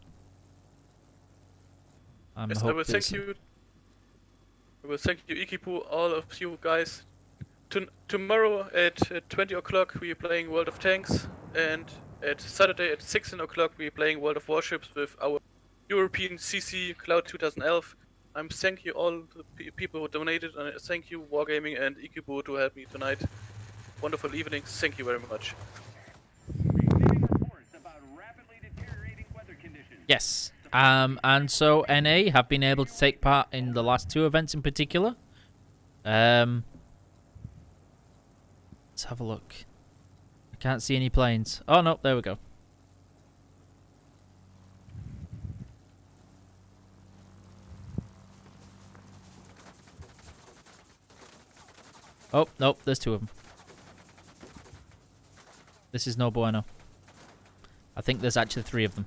Yes, I will thank you. I will thank you, Ikipu, all of you guys. Tomorrow at 20 o'clock we are playing World of Tanks, and at Saturday at 16 o'clock we are playing World of Warships with our European CC Cloud 2011. I'm thank you all the people who donated, and thank you Wargaming and Ikipu to help me tonight. Wonderful evening. Thank you very much. Receiving reports about rapidly deteriorating weather conditions. Yes. And so NA have been able to take part in the last 2 events in particular. Let's have a look. I can't see any planes. Oh no, there we go. Oh, nope, there's 2 of them. This is no bueno. I think there's actually 3 of them.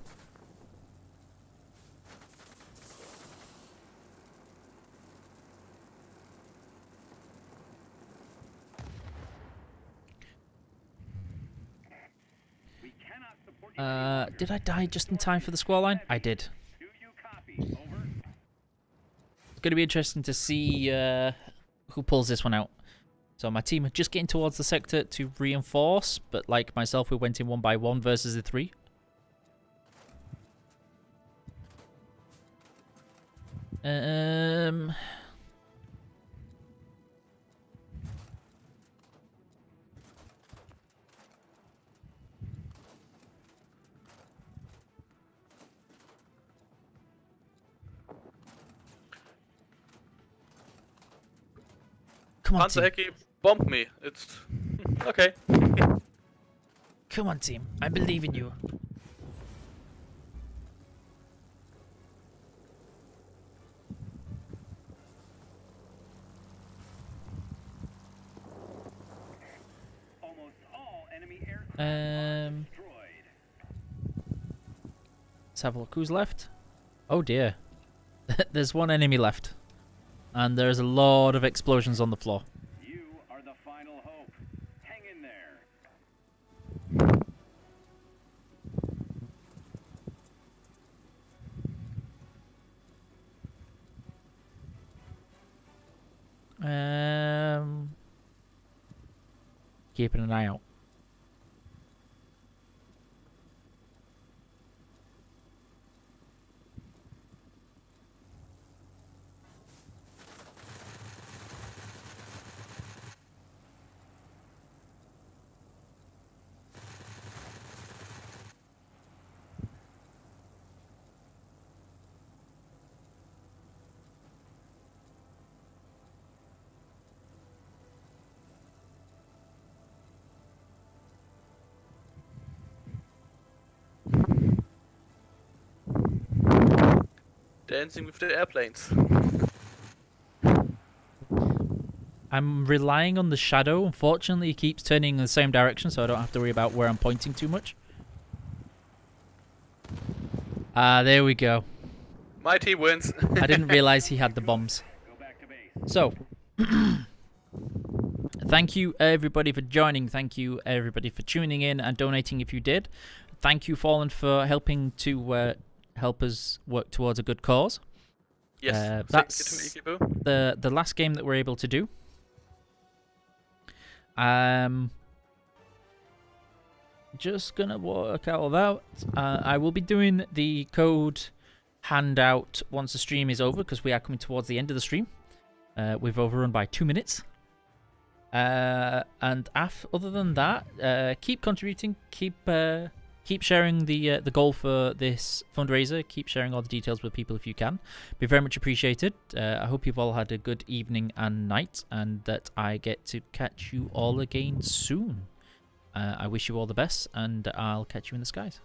We cannot support you. Did I die just in time for the score line? I did. Do you copy? Over. It's going to be interesting to see who pulls this one out. So my team are just getting towards the sector to reinforce, but like myself, we went in 1 by 1 versus the 3. Come on, team. Panzerhecki bombed me. It's okay. Come on, team. I believe in you. Almost all enemy aircraft are destroyed. Let's have a look. Who's left? Oh dear. There's 1 enemy left. And there's a lot of explosions on the floor. You are the final hope. Hang in there. keeping an eye out. Dancing with the airplanes. I'm relying on the shadow. Unfortunately, it keeps turning in the same direction, so I don't have to worry about where I'm pointing too much. There we go. My team wins. I didn't realize he had the bombs. Go back to base. So, thank you everybody for joining. Thank you everybody for tuning in and donating if you did. Thank you, Fallen, for helping to help us work towards a good cause. Yes, that's thank you to me, Ikibu. the last game that we're able to do. Just gonna work out that. I will be doing the code handout once the stream is over, because we are coming towards the end of the stream. We've overrun by 2 minutes. And other than that, keep contributing, keep sharing the goal for this fundraiser. Keep sharing all the details with people if you can. Be very much appreciated. I hope you've all had a good evening and night, and that I get to catch you all again soon. I wish you all the best, and I'll catch you in the skies.